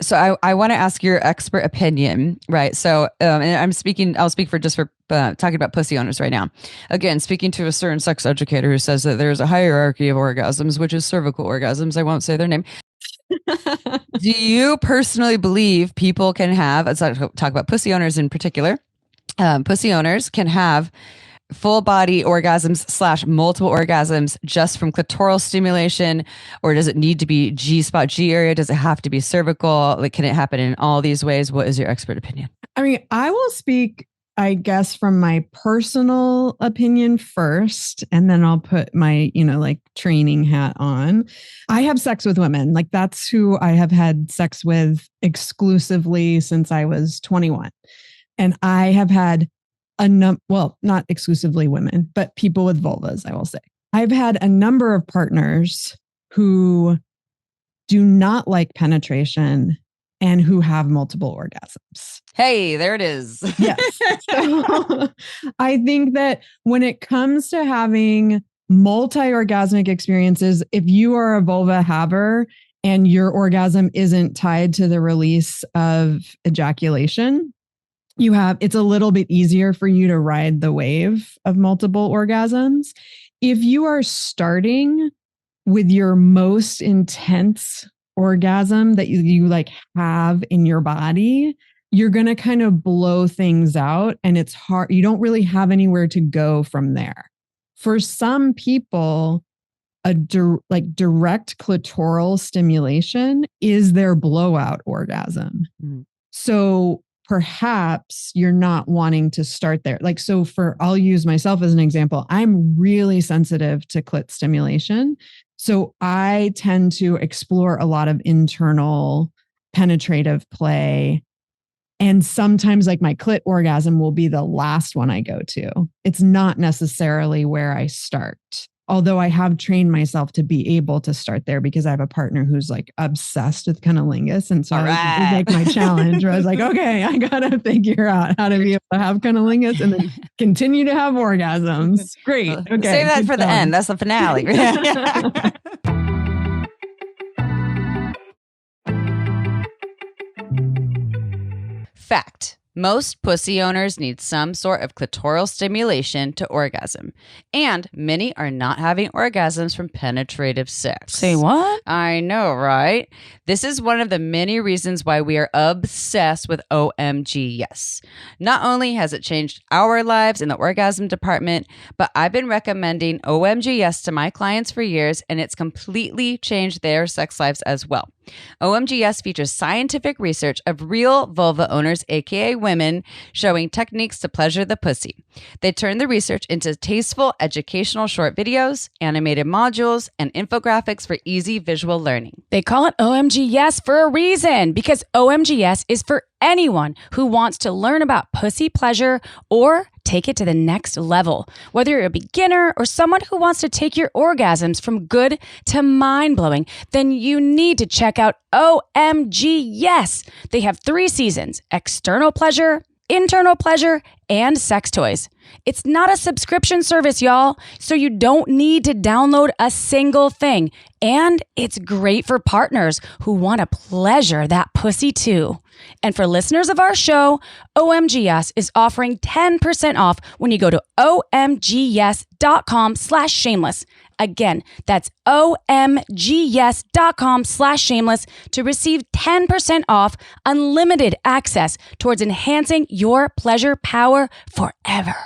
so I want to ask your expert opinion, right? So, and I'll speak for talking about pussy owners right now. Again, speaking to a certain sex educator who says that there's a hierarchy of orgasms, which is cervical orgasms. I won't say their name. Do you personally believe people can have, let's talk about pussy owners in particular, pussy owners can have full body orgasms / multiple orgasms just from clitoral stimulation, or does it need to be G-spot, G area? Does it have to be cervical? Like, can it happen in all these ways? What is your expert opinion? I mean, I will speak, I guess, from my personal opinion first, and then I'll put my, like training hat on. I have sex with women. Like, that's who I have had sex with exclusively since I was 21. And I have had not exclusively women, but people with vulvas, I will say. I've had a number of partners who do not like penetration and who have multiple orgasms. Hey, there it is. Yes. So I think that when it comes to having multi-orgasmic experiences, if you are a vulva haver and your orgasm isn't tied to the release of ejaculation, it's a little bit easier for you to ride the wave of multiple orgasms. If you are starting with your most intense orgasm that you like have in your body, you're going to kind of blow things out and it's hard. You don't really have anywhere to go from there. For some people, direct clitoral stimulation is their blowout orgasm. Mm-hmm. So perhaps you're not wanting to start there. I'll use myself as an example. I'm really sensitive to clit stimulation. So I tend to explore a lot of internal penetrative play. And sometimes my clit orgasm will be the last one I go to. It's not necessarily where I start. Although I have trained myself to be able to start there because I have a partner who's obsessed with cunnilingus. And so it was my challenge where I was like, okay, I got to figure out how to be able to have cunnilingus and then continue to have orgasms. Great. Okay. Save that for the end. That's the finale. Fact. Most pussy owners need some sort of clitoral stimulation to orgasm, and many are not having orgasms from penetrative sex. Say what? I know, right? This is one of the many reasons why we are obsessed with OMG Yes. Not only has it changed our lives in the orgasm department, but I've been recommending OMG Yes to my clients for years, and it's completely changed their sex lives as well. OMGS features scientific research of real vulva owners, aka women, showing techniques to pleasure the pussy. They turn the research into tasteful educational short videos, animated modules, and infographics for easy visual learning. They call it OMGS for a reason, because OMGS is for anyone who wants to learn about pussy pleasure or take it to the next level. Whether you're a beginner or someone who wants to take your orgasms from good to mind-blowing, then you need to check out OMG Yes. They have 3 seasons: external pleasure, internal pleasure, and sex toys. It's not a subscription service, y'all, so you don't need to download a single thing. And it's great for partners who want to pleasure that pussy too. And for listeners of our show, OMGS is offering 10% off when you go to omgyes.com/shameless. Again, that's omgyes.com/shameless to receive 10% off unlimited access towards enhancing your pleasure power forever.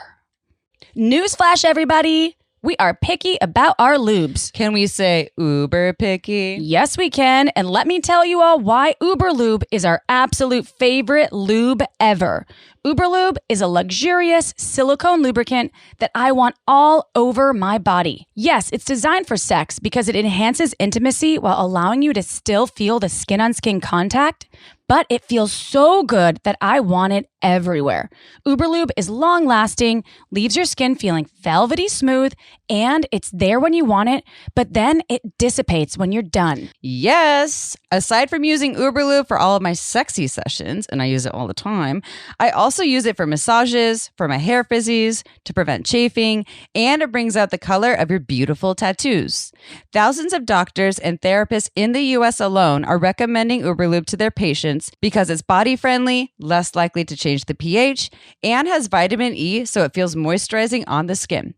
Newsflash, everybody. We are picky about our lubes. Can we say uber picky? Yes, we can. And let me tell you all why Uber Lube is our absolute favorite lube ever. Uber Lube is a luxurious silicone lubricant that I want all over my body. Yes, it's designed for sex because it enhances intimacy while allowing you to still feel the skin-on-skin contact, but it feels so good that I want it everywhere. Uber Lube is long-lasting, leaves your skin feeling velvety smooth, and it's there when you want it, but then it dissipates when you're done. Yes! Aside from using Uber Lube for all of my sexy sessions, and I use it all the time, I also use it for massages, for my hair frizzies, to prevent chafing, and it brings out the color of your beautiful tattoos. Thousands of doctors and therapists in the US alone are recommending Uber Lube to their patients because it's body-friendly, less likely to change the pH, and has vitamin E so it feels moisturizing on the skin.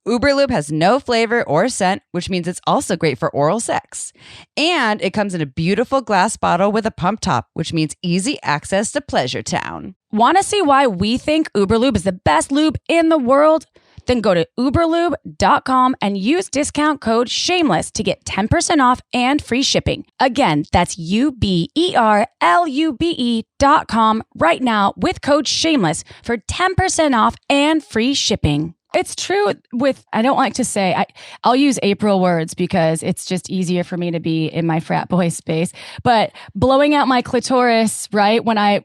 Uber Lube has no flavor or scent, which means it's also great for oral sex. And it comes in a beautiful glass bottle with a pump top, which means easy access to Pleasure Town. Want to see why we think Uber Lube is the best lube in the world? Then go to uberlube.com and use discount code SHAMELESS to get 10% off and free shipping. Again, that's uberlube.com right now with code SHAMELESS for 10% off and free shipping. It's true with, I don't like to say, I'll use April words because it's just easier for me to be in my frat boy space, but blowing out my clitoris, right? When I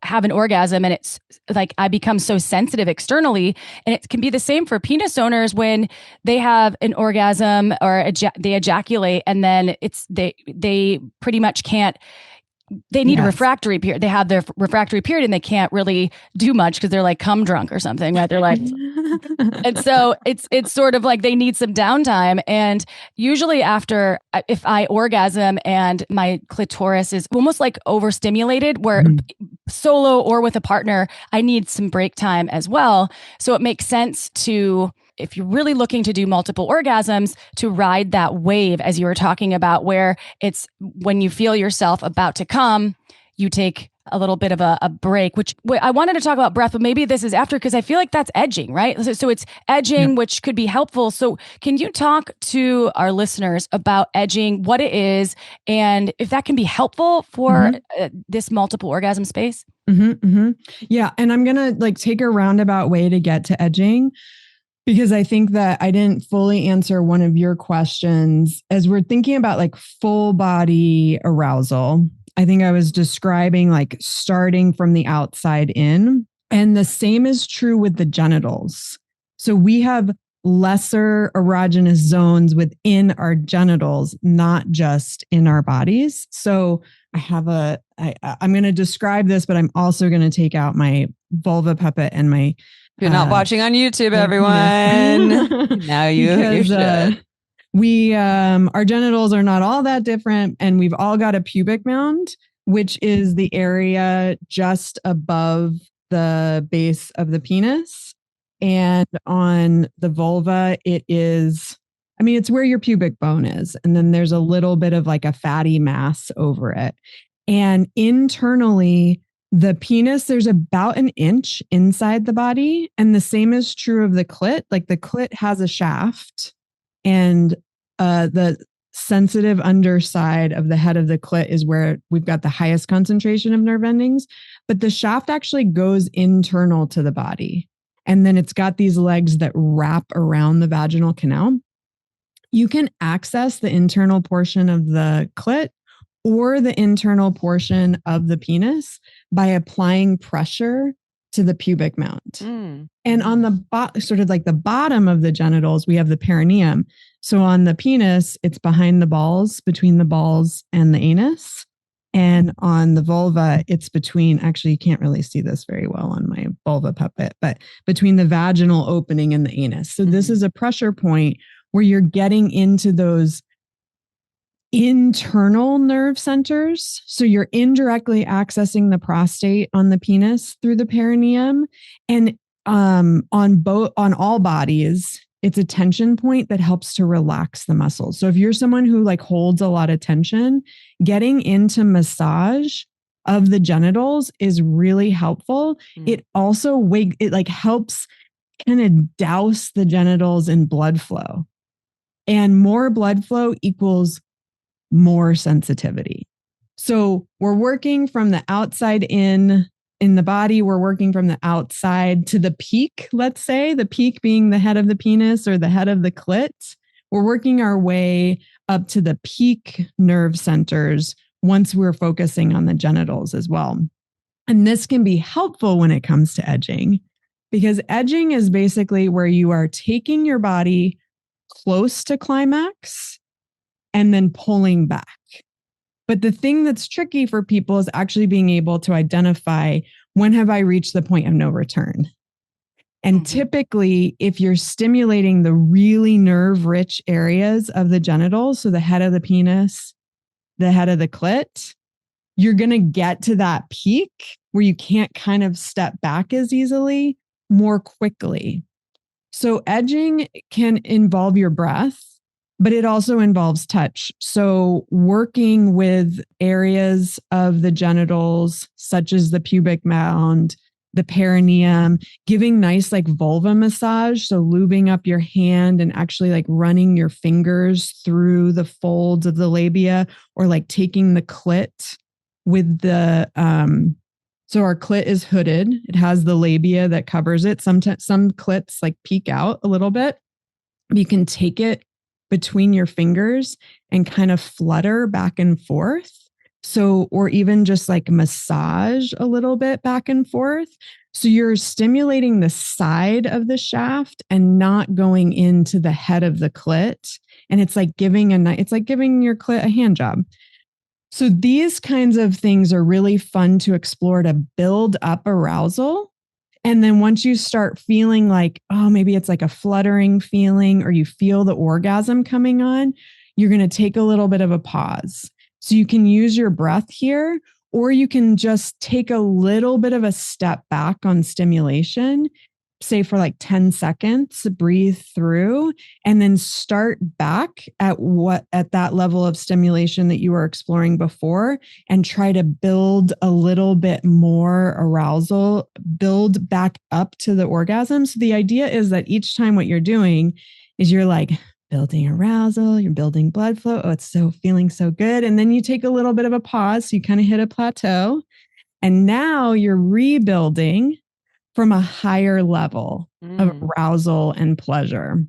have an orgasm and it's like, I become so sensitive externally, and it can be the same for penis owners when they have an orgasm or they ejaculate and then they pretty much can't. They need a refractory period. They have their refractory period and they can't really do much because they're like cum drunk or something, right? They're like, and so it's sort of like they need some downtime. And usually after, if I orgasm and my clitoris is almost like overstimulated, where solo or with a partner, I need some break time as well. So it makes sense to, if you're really looking to do multiple orgasms, to ride that wave, as you were talking about, where it's when you feel yourself about to come, you take a little bit of a break, which I wanted to talk about breath, but maybe this is after, because I feel like that's edging, right? So it's edging, which could be helpful. So can you talk to our listeners about edging, what it is, and if that can be helpful for this multiple orgasm space? Yeah. And I'm going to take a roundabout way to get to edging, because I think that I didn't fully answer one of your questions. As we're thinking about full body arousal, I think I was describing starting from the outside in, and the same is true with the genitals. So we have lesser erogenous zones within our genitals, not just in our bodies. So I'm going to describe this, but I'm also going to take out my vulva puppet and my. If you're not watching on YouTube, everyone, now you should. We, our genitals are not all that different, and we've all got a pubic mound, which is the area just above the base of the penis. And on the vulva, it's where your pubic bone is. And then there's a little bit of a fatty mass over it. And internally, the penis, there's about an inch inside the body. And the same is true of the clit. The clit has a shaft, and the sensitive underside of the head of the clit is where we've got the highest concentration of nerve endings. But the shaft actually goes internal to the body. And then it's got these legs that wrap around the vaginal canal. You can access the internal portion of the clit or the internal portion of the penis by applying pressure to the pubic mound. And on the the bottom of the genitals, we have the perineum. So on the penis, it's behind the balls, between the balls and the anus. And on the vulva, it's between, actually, you can't really see this very well on my vulva puppet, but between the vaginal opening and the anus. So this is a pressure point where you're getting into those internal nerve centers. So you're indirectly accessing the prostate on the penis through the perineum. And on all bodies, it's a tension point that helps to relax the muscles. So if you're someone who holds a lot of tension, getting into massage of the genitals is really helpful. It also helps kind of douse the genitals in blood flow. And more blood flow equals more sensitivity. So we're working from the outside in the body. We're working from the outside to the peak, let's say, the peak being the head of the penis or the head of the clit. We're working our way up to the peak nerve centers once we're focusing on the genitals as well. And this can be helpful when it comes to edging, because edging is basically where you are taking your body close to climax and then pulling back. But the thing that's tricky for people is actually being able to identify, when have I reached the point of no return? And typically, if you're stimulating the really nerve-rich areas of the genitals, so the head of the penis, the head of the clit, you're going to get to that peak where you can't kind of step back as easily more quickly. So edging can involve your breath, but it also involves touch. So working with areas of the genitals, such as the pubic mound, the perineum, giving nice vulva massage. So lubing up your hand and actually running your fingers through the folds of the labia, or taking the clit with the, so our clit is hooded. It has the labia that covers it. Sometimes some clits peek out a little bit. You can take it between your fingers and kind of flutter back and forth. So, or even just massage a little bit back and forth. So you're stimulating the side of the shaft and not going into the head of the clit. And it's giving your clit a hand job. So these kinds of things are really fun to explore to build up arousal. And then once you start feeling maybe it's a fluttering feeling, or you feel the orgasm coming on, you're going to take a little bit of a pause. So you can use your breath here, or you can just take a little bit of a step back on stimulation say for like 10 seconds, breathe through, and then start back at that level of stimulation that you were exploring before, and try to build a little bit more arousal, build back up to the orgasm. So the idea is that each time what you're doing is you're like building arousal, you're building blood flow. Oh, it's so feeling so good. And then you take a little bit of a pause. So you kind of hit a plateau, and now you're rebuilding from a higher level of arousal and pleasure.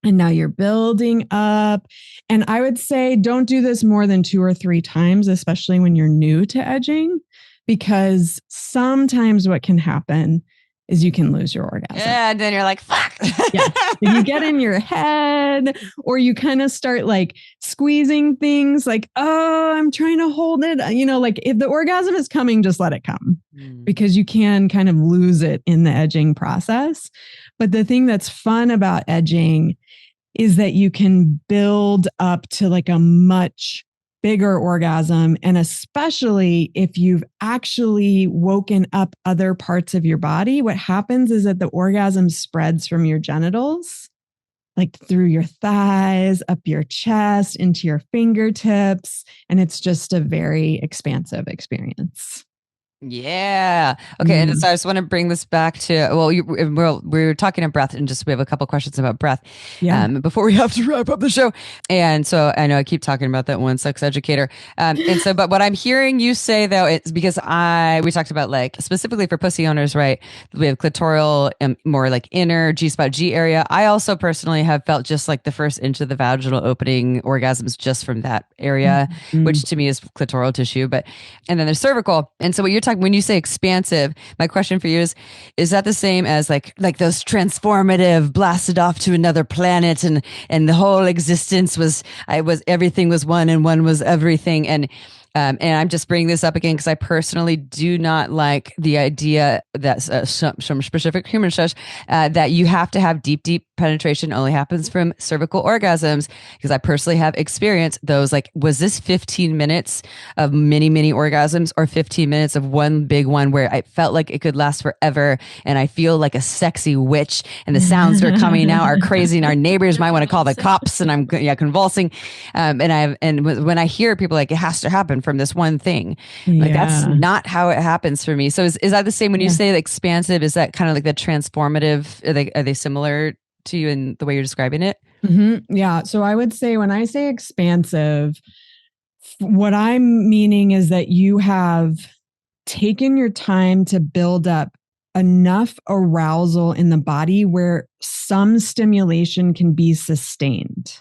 And now you're building up. And I would say don't do this more than 2 or 3 times, especially when you're new to edging, because sometimes what can happen is you can lose your orgasm. Yeah, and then you're like, fuck. Yeah. You get in your head, or you kind of start like squeezing things like, oh, I'm trying to hold it. You know, like if the orgasm is coming, just let it come, because you can kind of lose it in the edging process. But the thing that's fun about edging is that you can build up to like a much bigger orgasm. And especially if you've actually woken up other parts of your body, what happens is that the orgasm spreads from your genitals, like through your thighs, up your chest, into your fingertips. And it's just a very expansive experience. Yeah. Okay. And so I just want to bring this back to, we were talking about breath, and just we have a couple questions about breath before we have to wrap up the show. And so I know I keep talking about that one sex educator. And so, but what I'm hearing you say though, it's because we talked about like specifically for pussy owners, right? We have clitoral and more like inner G-spot G area. I also personally have felt just like the first inch of the vaginal opening orgasms just from that area, which to me is clitoral tissue, and then there's cervical. And so what you're talking, when you say expansive, my question for you is that the same as like those transformative blasted off to another planet and the whole existence was everything was one and one was everything, and I'm just bringing this up again because I personally do not like the idea that some specific human stuff that you have to have deep penetration only happens from cervical orgasms, because I personally have experienced those. Like, was this 15 minutes of mini orgasms or 15 minutes of one big one where I felt like it could last forever, and I feel like a sexy witch, and the sounds that are coming out are crazy, and our neighbors might want to call the cops, and I'm convulsing, and when I hear people like it has to happen from this one thing, like that's not how it happens for me. So is that the same when you say the expansive? Is that kind of like the transformative? Are they similar to you in the way you're describing it? Mm-hmm. Yeah. So I would say when I say expansive, what I'm meaning is that you have taken your time to build up enough arousal in the body where some stimulation can be sustained.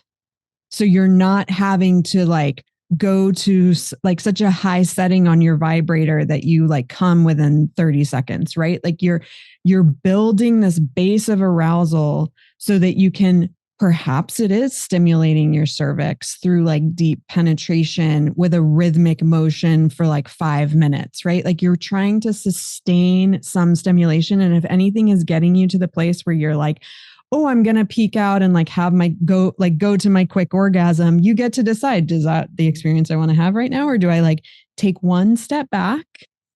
So you're not having to like go to like such a high setting on your vibrator that you like come within 30 seconds, right? Like you're building this base of arousal so that you can, perhaps it is stimulating your cervix through like deep penetration with a rhythmic motion for like 5 minutes, right? Like you're trying to sustain some stimulation. And if anything is getting you to the place where you're like, oh, I'm going to peak out and like have my go to my quick orgasm, you get to decide, is that the experience I want to have right now? Or do I like take one step back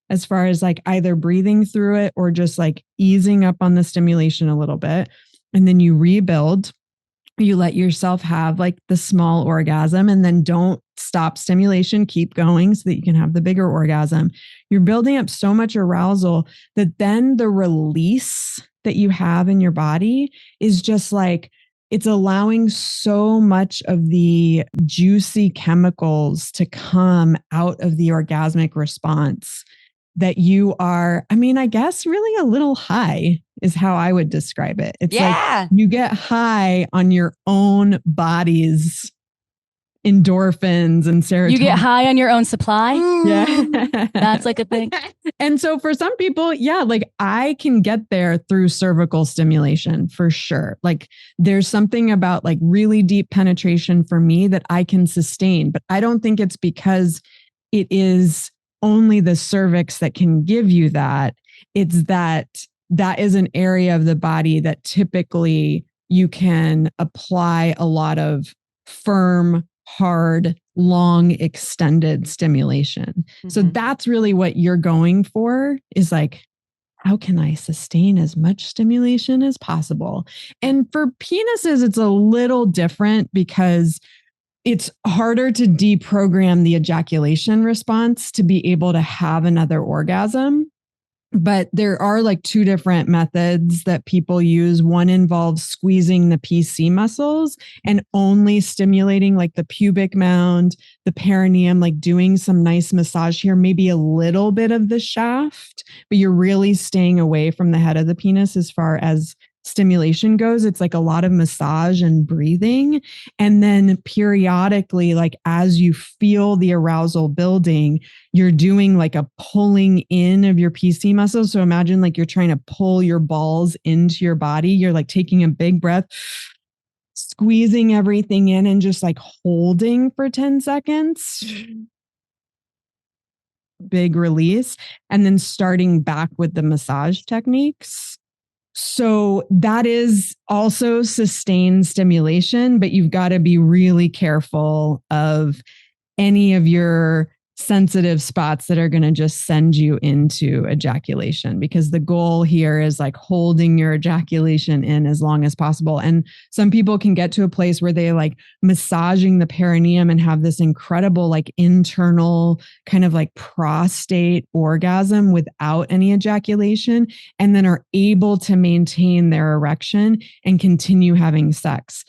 as far as like either breathing through it or just like easing up on the stimulation a little bit. And then you rebuild, you let yourself have like the small orgasm, and then don't stop stimulation, keep going so that you can have the bigger orgasm. You're building up so much arousal that then the release that you have in your body is just like, it's allowing so much of the juicy chemicals to come out of the orgasmic response that you are, I mean, I guess really a little high is how I would describe it. It's like you get high on your own body's endorphins and serotonin. You get high on your own supply. Yeah. That's like a thing. And so for some people, like I can get there through cervical stimulation for sure. Like there's something about like really deep penetration for me that I can sustain, but I don't think it's because it is only the cervix that can give you that. It's that is an area of the body that typically you can apply a lot of firm, hard, long, extended stimulation. Mm-hmm. So that's really what you're going for, is like how can I sustain as much stimulation as possible? And for penises, it's a little different because it's harder to deprogram the ejaculation response to be able to have another orgasm. But there are like two different methods that people use. One involves squeezing the PC muscles and only stimulating like the pubic mound, the perineum, like doing some nice massage here, maybe a little bit of the shaft, but you're really staying away from the head of the penis as far as stimulation goes. It's like a lot of massage and breathing. And then periodically, like as you feel the arousal building, you're doing like a pulling in of your PC muscles. So imagine like you're trying to pull your balls into your body. You're like taking a big breath, squeezing everything in and just like holding for 10 seconds. Big release. And then starting back with the massage techniques. So that is also sustained stimulation, but you've got to be really careful of any of your sensitive spots that are going to just send you into ejaculation, because the goal here is like holding your ejaculation in as long as possible. And some people can get to a place where they like massaging the perineum and have this incredible like internal kind of like prostate orgasm without any ejaculation, and then are able to maintain their erection and continue having sex.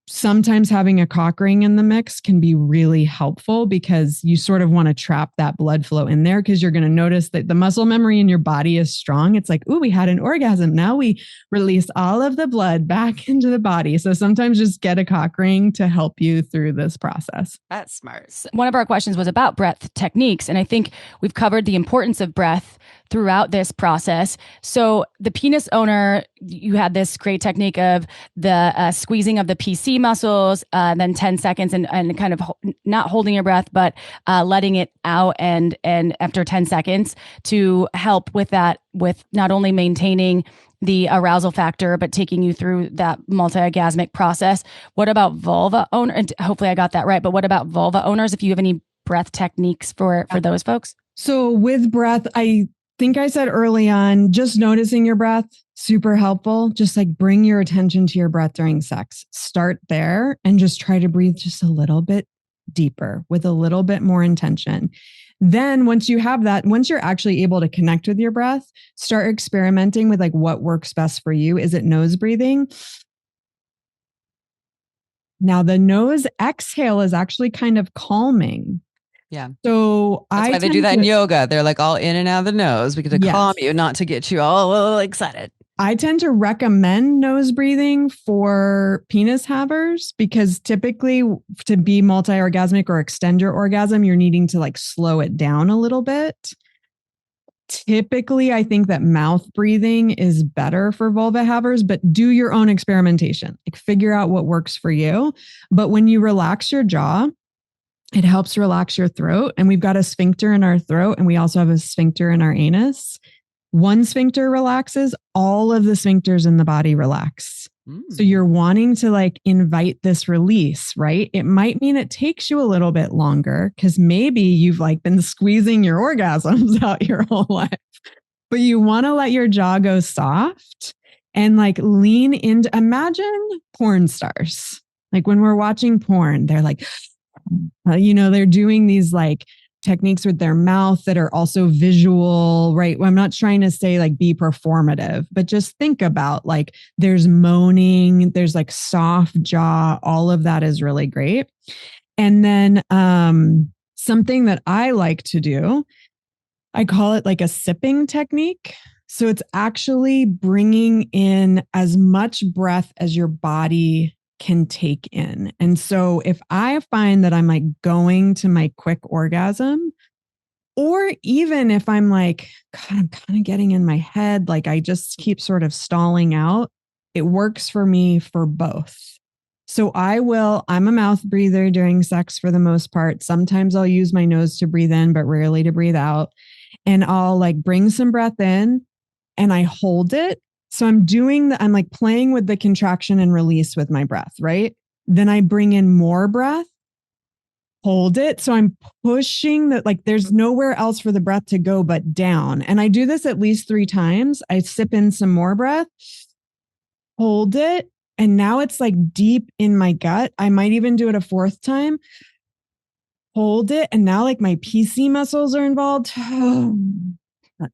Sometimes having a cock ring in the mix can be really helpful because you sort of want to trap that blood flow in there, because you're going to notice that the muscle memory in your body is strong. It's like, ooh, we had an orgasm. Now we release all of the blood back into the body. So sometimes just get a cock ring to help you through this process. That's smart. One of our questions was about breath techniques, and I think we've covered the importance of breath throughout this process. So the penis owner, you had this great technique of the squeezing of the PC muscles, then 10 seconds and kind of not holding your breath, but letting it out. And after 10 seconds to help with that, with not only maintaining the arousal factor, but taking you through that multi-orgasmic process. What about vulva owner? And hopefully I got that right, but what about vulva owners? If you have any breath techniques for those folks? So with breath, I think I said early on, just noticing your breath, super helpful. Just like bring your attention to your breath during sex. Start there and just try to breathe just a little bit deeper with a little bit more intention. Then once you have that, once you're actually able to connect with your breath, start experimenting with like what works best for you. Is it nose breathing? Now the nose exhale is actually kind of calming. Yeah. So that's why they do that in yoga. They're like all in and out of the nose because to calm you, not to get you all excited. I tend to recommend nose breathing for penis havers because typically to be multi-orgasmic or extend your orgasm, you're needing to like slow it down a little bit. Typically, I think that mouth breathing is better for vulva havers, but do your own experimentation. Like figure out what works for you. But when you relax your jaw, it helps relax your throat. And we've got a sphincter in our throat, and we also have a sphincter in our anus. One sphincter relaxes, all of the sphincters in the body relax. So you're wanting to like invite this release, right? It might mean it takes you a little bit longer because maybe you've like been squeezing your orgasms out your whole life, but you want to let your jaw go soft and like lean into, imagine porn stars. Like when we're watching porn, they're like, they're doing these like techniques with their mouth that are also visual, right? I'm not trying to say like be performative, but just think about like there's moaning, there's like soft jaw, all of that is really great. And then something that I like to do, I call it like a sipping technique. So it's actually bringing in as much breath as your body can take in. And so if I find that I'm like going to my quick orgasm, or even if I'm like, God, I'm kind of getting in my head, like I just keep sort of stalling out, it works for me for both. So I'm a mouth breather during sex for the most part. Sometimes I'll use my nose to breathe in, but rarely to breathe out. And I'll like bring some breath in and I hold it. So I'm like playing with the contraction and release with my breath, right? Then I bring in more breath hold it. So I'm pushing that, like there's nowhere else for the breath to go but down. And I do this at least 3 times. I sip in some more breath, hold it. And now it's like deep in my gut. I might even do it a 4th time. Hold it. And now like my PC muscles are involved. And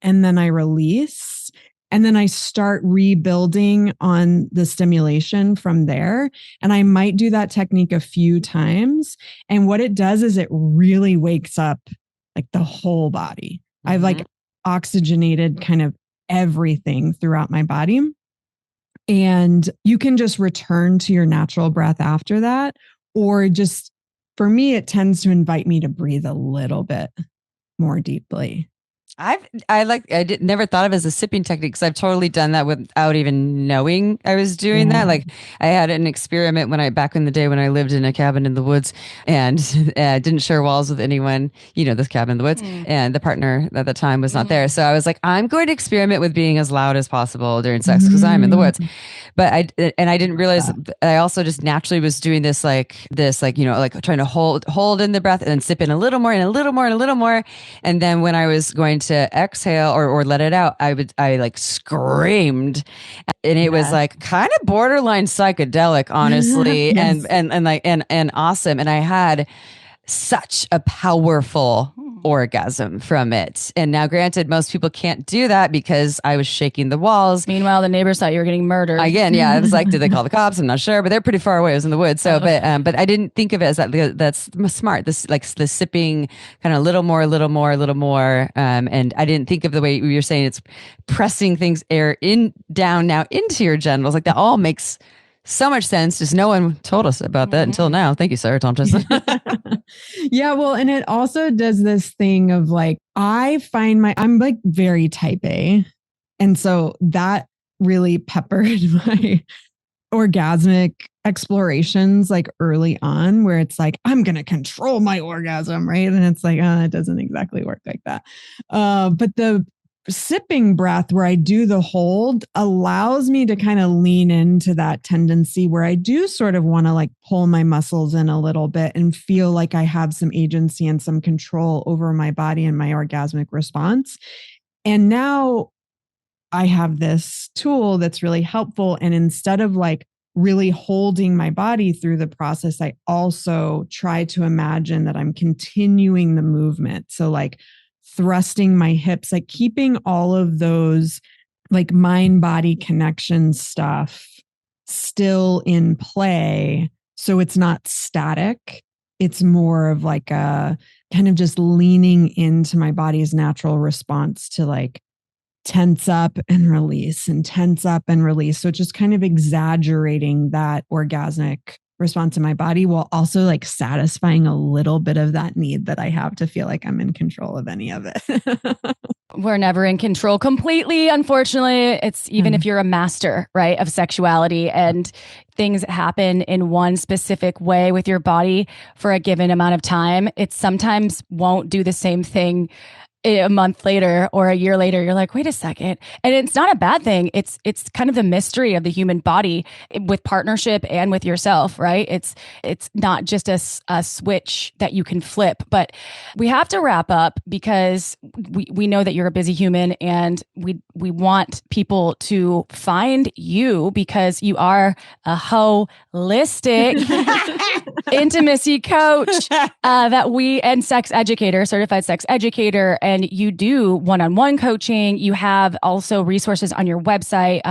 then I release. And then I start rebuilding on the stimulation from there. And I might do that technique a few times. And what it does is it really wakes up like the whole body. Mm-hmm. I've like oxygenated kind of everything throughout my body. And you can just return to your natural breath after that. Or just, for me, it tends to invite me to breathe a little bit more deeply. Never thought of it as a sipping technique, because I've totally done that without even knowing I was doing that. Like I had an experiment back in the day when I lived in a cabin in the woods and didn't share walls with anyone, this cabin in the woods, and the partner at the time was not there. So I was like, I'm going to experiment with being as loud as possible during sex because I'm in the woods. But I didn't realize I also just naturally was doing this, like trying to hold in the breath and then sip in a little more and a little more and a little more. And then when I was going to exhale or let it out, I like screamed, and it was like kind of borderline psychedelic, honestly. Yes. and awesome. And I had such a powerful orgasm from it. And now, granted, most people can't do that because I was shaking the walls. Meanwhile, the neighbors thought you were getting murdered. Again, yeah, I was like, did they call the cops? I'm not sure, but they're pretty far away. I was in the woods, so but I didn't think of it as that. That's smart. This like the sipping, kind of little more, and I didn't think of the way you're saying it's pressing things down now into your genitals. Like that all makes so much sense. Just no one told us about that until now. Thank you, sir, Tomchesson. Yeah, well, and it also does this thing of like, I find I'm like very type A. And so that really peppered my orgasmic explorations like early on, where it's like, I'm going to control my orgasm, right? And it's like, it doesn't exactly work like that. But the sipping breath where I do the hold allows me to kind of lean into that tendency where I do sort of want to like pull my muscles in a little bit and feel like I have some agency and some control over my body and my orgasmic response. And now I have this tool that's really helpful. And instead of like really holding my body through the process, I also try to imagine that I'm continuing the movement. So like thrusting my hips, like keeping all of those like mind-body connection stuff still in play. So it's not static. It's more of like a kind of just leaning into my body's natural response to like tense up and release and tense up and release. So it's just kind of exaggerating that orgasmic response in my body while also like satisfying a little bit of that need that I have to feel like I'm in control of any of it. We're never in control completely, unfortunately. It's even if you're a master, right, of sexuality and things happen in one specific way with your body for a given amount of time, it sometimes won't do the same thing a month later or a year later. You're like, wait a second. And it's not a bad thing. It's kind of the mystery of the human body with partnership and with yourself, right? It's not just a switch that you can flip. But we have to wrap up because we know that you're a busy human, and we want people to find you because you are a holistic intimacy coach and sex educator, certified sex educator. And you do one-on-one coaching. You have also resources on your website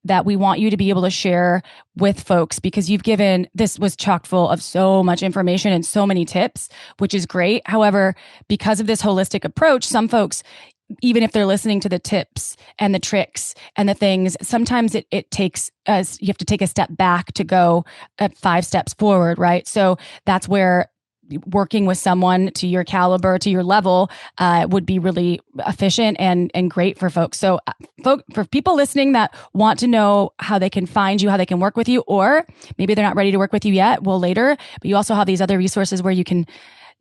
that we want you to be able to share with folks, because this was chock full of so much information and so many tips, which is great. However, because of this holistic approach, some folks, even if they're listening to the tips and the tricks and the things, sometimes it takes us, you have to take a step back to go 5 steps forward, right? So that's where working with someone to your caliber, to your level, would be really efficient and great for folks. So for people listening that want to know how they can find you, how they can work with you, or maybe they're not ready to work with you yet, well, later, but you also have these other resources where you can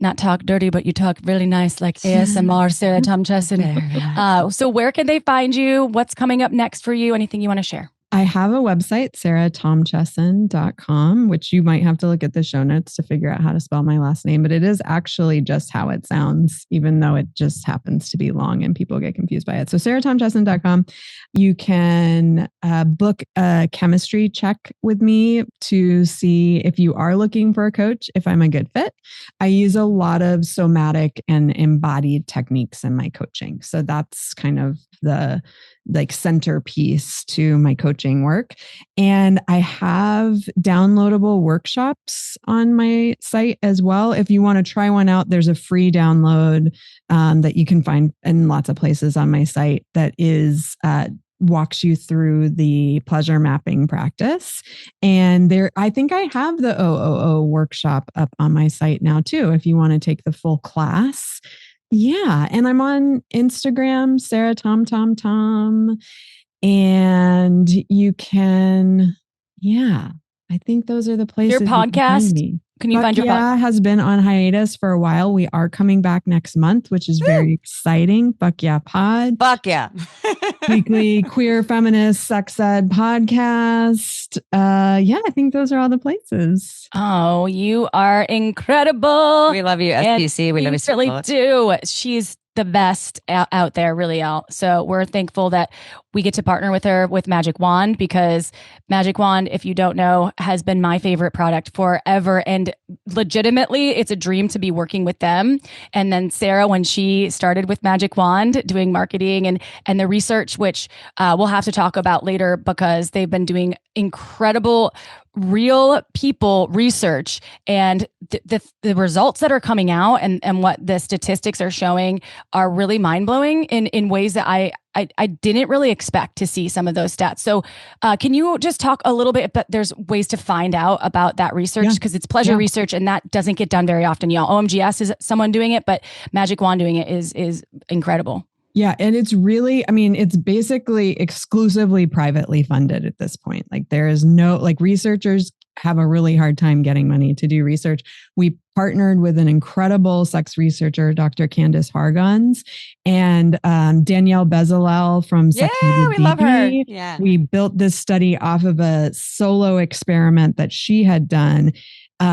not talk dirty, but you talk really nice, like ASMR, Sarah Tomchesson. So where can they find you? What's coming up next for you? Anything you want to share? I have a website, Tomchesson.com, which you might have to look at the show notes to figure out how to spell my last name, but it is actually just how it sounds, even though it just happens to be long and people get confused by it. So Tomchesson.com, you can book a chemistry check with me to see if you are looking for a coach, if I'm a good fit. I use a lot of somatic and embodied techniques in my coaching. So that's kind of the centerpiece to my coaching work. And I have downloadable workshops on my site as well. If you want to try one out, there's a free download that you can find in lots of places on my site that is walks you through the pleasure mapping practice. And I think I have the OOO workshop up on my site now too, if you want to take the full class. Yeah. And I'm on Instagram, Sarah Tom. And you can, I think those are the places. Your podcast? Can you find your podcast? Has been on hiatus for a while. We are coming back next month, which is very exciting. Fuck yeah pod. Fuck yeah. Weekly queer feminist sex ed podcast. I think those are all the places. Oh, you are incredible. We love you, SPC. We love you so really much. do. She's the best out there, really out. So we're thankful that we get to partner with her with Magic Wand, because Magic Wand, if you don't know, has been my favorite product forever. And legitimately, it's a dream to be working with them. And then Sarah, when she started with Magic Wand doing marketing and the research, which we'll have to talk about later, because they've been doing incredible real people research, and the results that are coming out and what the statistics are showing are really mind-blowing in ways that I didn't really expect to see some of those stats. So can you just talk a little bit, but there's ways to find out about that research, because it's pleasure research and that doesn't get done very often. OMGS is someone doing it, but Magic Wand doing it is incredible. Yeah. And it's really, it's basically exclusively privately funded at this point. Like there is no, researchers have a really hard time getting money to do research. We partnered with an incredible sex researcher, Dr. Candice Hargans, and Danielle Bezalel from Sex Educator. We love her. Yeah. We built this study off of a solo experiment that she had done.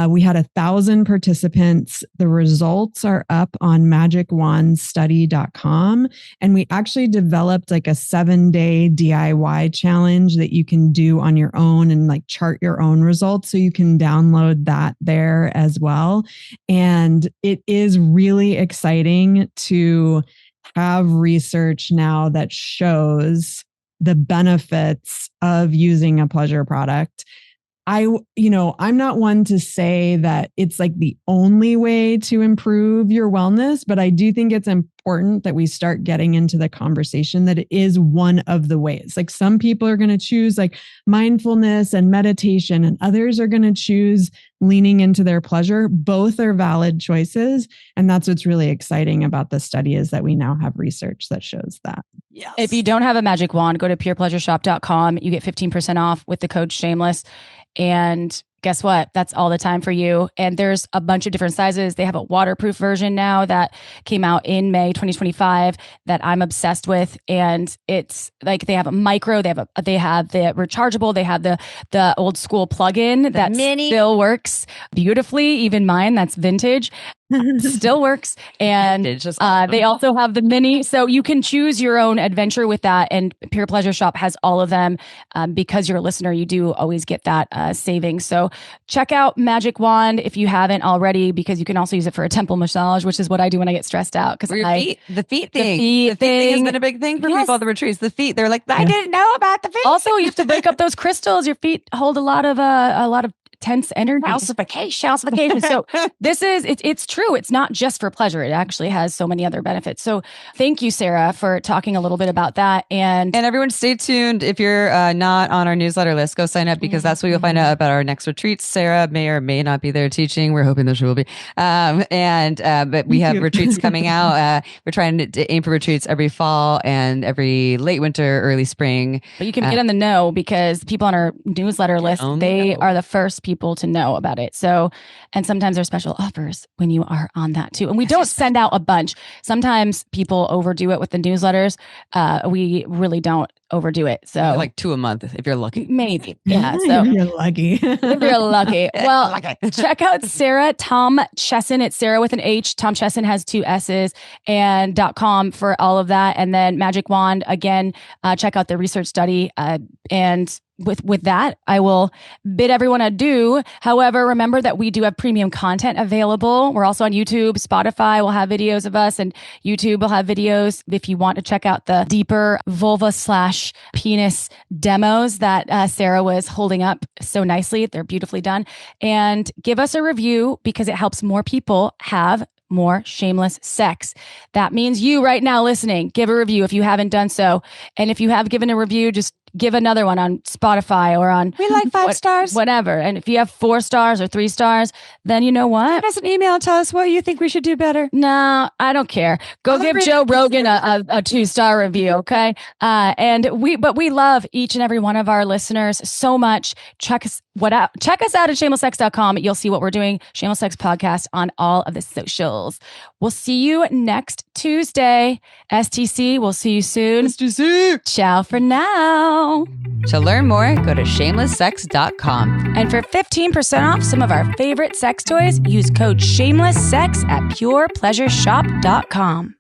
We had 1,000 participants. The results are up on magicwandstudy.com. And we actually developed a 7-day DIY challenge that you can do on your own and chart your own results. So you can download that there as well. And it is really exciting to have research now that shows the benefits of using a pleasure product. I'm not one to say that it's the only way to improve your wellness, but I do think it's important that we start getting into the conversation that it is one of the ways. Some people are going to choose mindfulness and meditation, and others are going to choose leaning into their pleasure. Both are valid choices. And that's what's really exciting about this study, is that we now have research that shows that. Yes. If you don't have a magic wand, go to purepleasureshop.com. You get 15% off with the code Shameless. And guess what? That's all the time for you. And there's a bunch of different sizes. They have a waterproof version now that came out in May 2025 that I'm obsessed with. And it's they have a micro, they have the rechargeable, they have the old school plug-in that still works beautifully. Even mine, that's vintage. Still works. And they also have the mini. So you can choose your own adventure with that. And Pure Pleasure Shop has all of them. Because you're a listener, you do always get that savings. So check out Magic Wand if you haven't already, because you can also use it for a temple massage, which is what I do when I get stressed out. Because the feet thing has been a big thing for people at the retreats. The feet, they're like, I didn't know about the feet. Also, you have to break up those crystals. Your feet hold a lot of tense energy. Calcification. So it's true. It's not just for pleasure. It actually has so many other benefits. So thank you, Sarah, for talking a little bit about that. And everyone stay tuned. If you're not on our newsletter list, go sign up, because that's where you'll find out about our next retreats. Sarah may or may not be there teaching. We're hoping that she will be. But we have retreats coming out. We're trying to aim for retreats every fall and every late winter, early spring. But you can get in the know, because people on our newsletter list, they are the first people people to know about it. So, and sometimes there's special offers when you are on that too. And we don't send out a bunch. Sometimes people overdo it with the newsletters. We really don't overdo it. So like 2 a month if you're lucky. Maybe. Yeah. So You're lucky. if you're lucky. Well, check out Sarah Tomchesson. It's Sarah with an H. Tomchesson has 2 S's and .com for all of that. And then Magic Wand, again, check out the research study. And with that, I will bid everyone adieu. However, remember that we do have premium content available. We're also on YouTube. Spotify will have videos of us, and YouTube will have videos if you want to check out the deeper vulva/penis demos that Sarah was holding up so nicely. They're beautifully done. And give us a review because it helps more people have more shameless sex. That means you right now listening, give a review if you haven't done so. And if you have given a review, just give another one on Spotify or on We like 5 stars. whatever. And if you have 4 stars or 3 stars, then you know what? Send us an email. Tell us what you think we should do better. No, I don't care. Go give Joe Rogan a 2-star review, okay? But we love each and every one of our listeners so much. Check us out at shamelesssex.com. You'll see what we're doing. Shameless Sex Podcast on all of the socials. We'll see you next Tuesday. STC, we'll see you soon. STC. Ciao for now. To learn more, go to shamelesssex.com. And for 15% off some of our favorite sex toys, use code SHAMELESSSEX at purepleasureshop.com.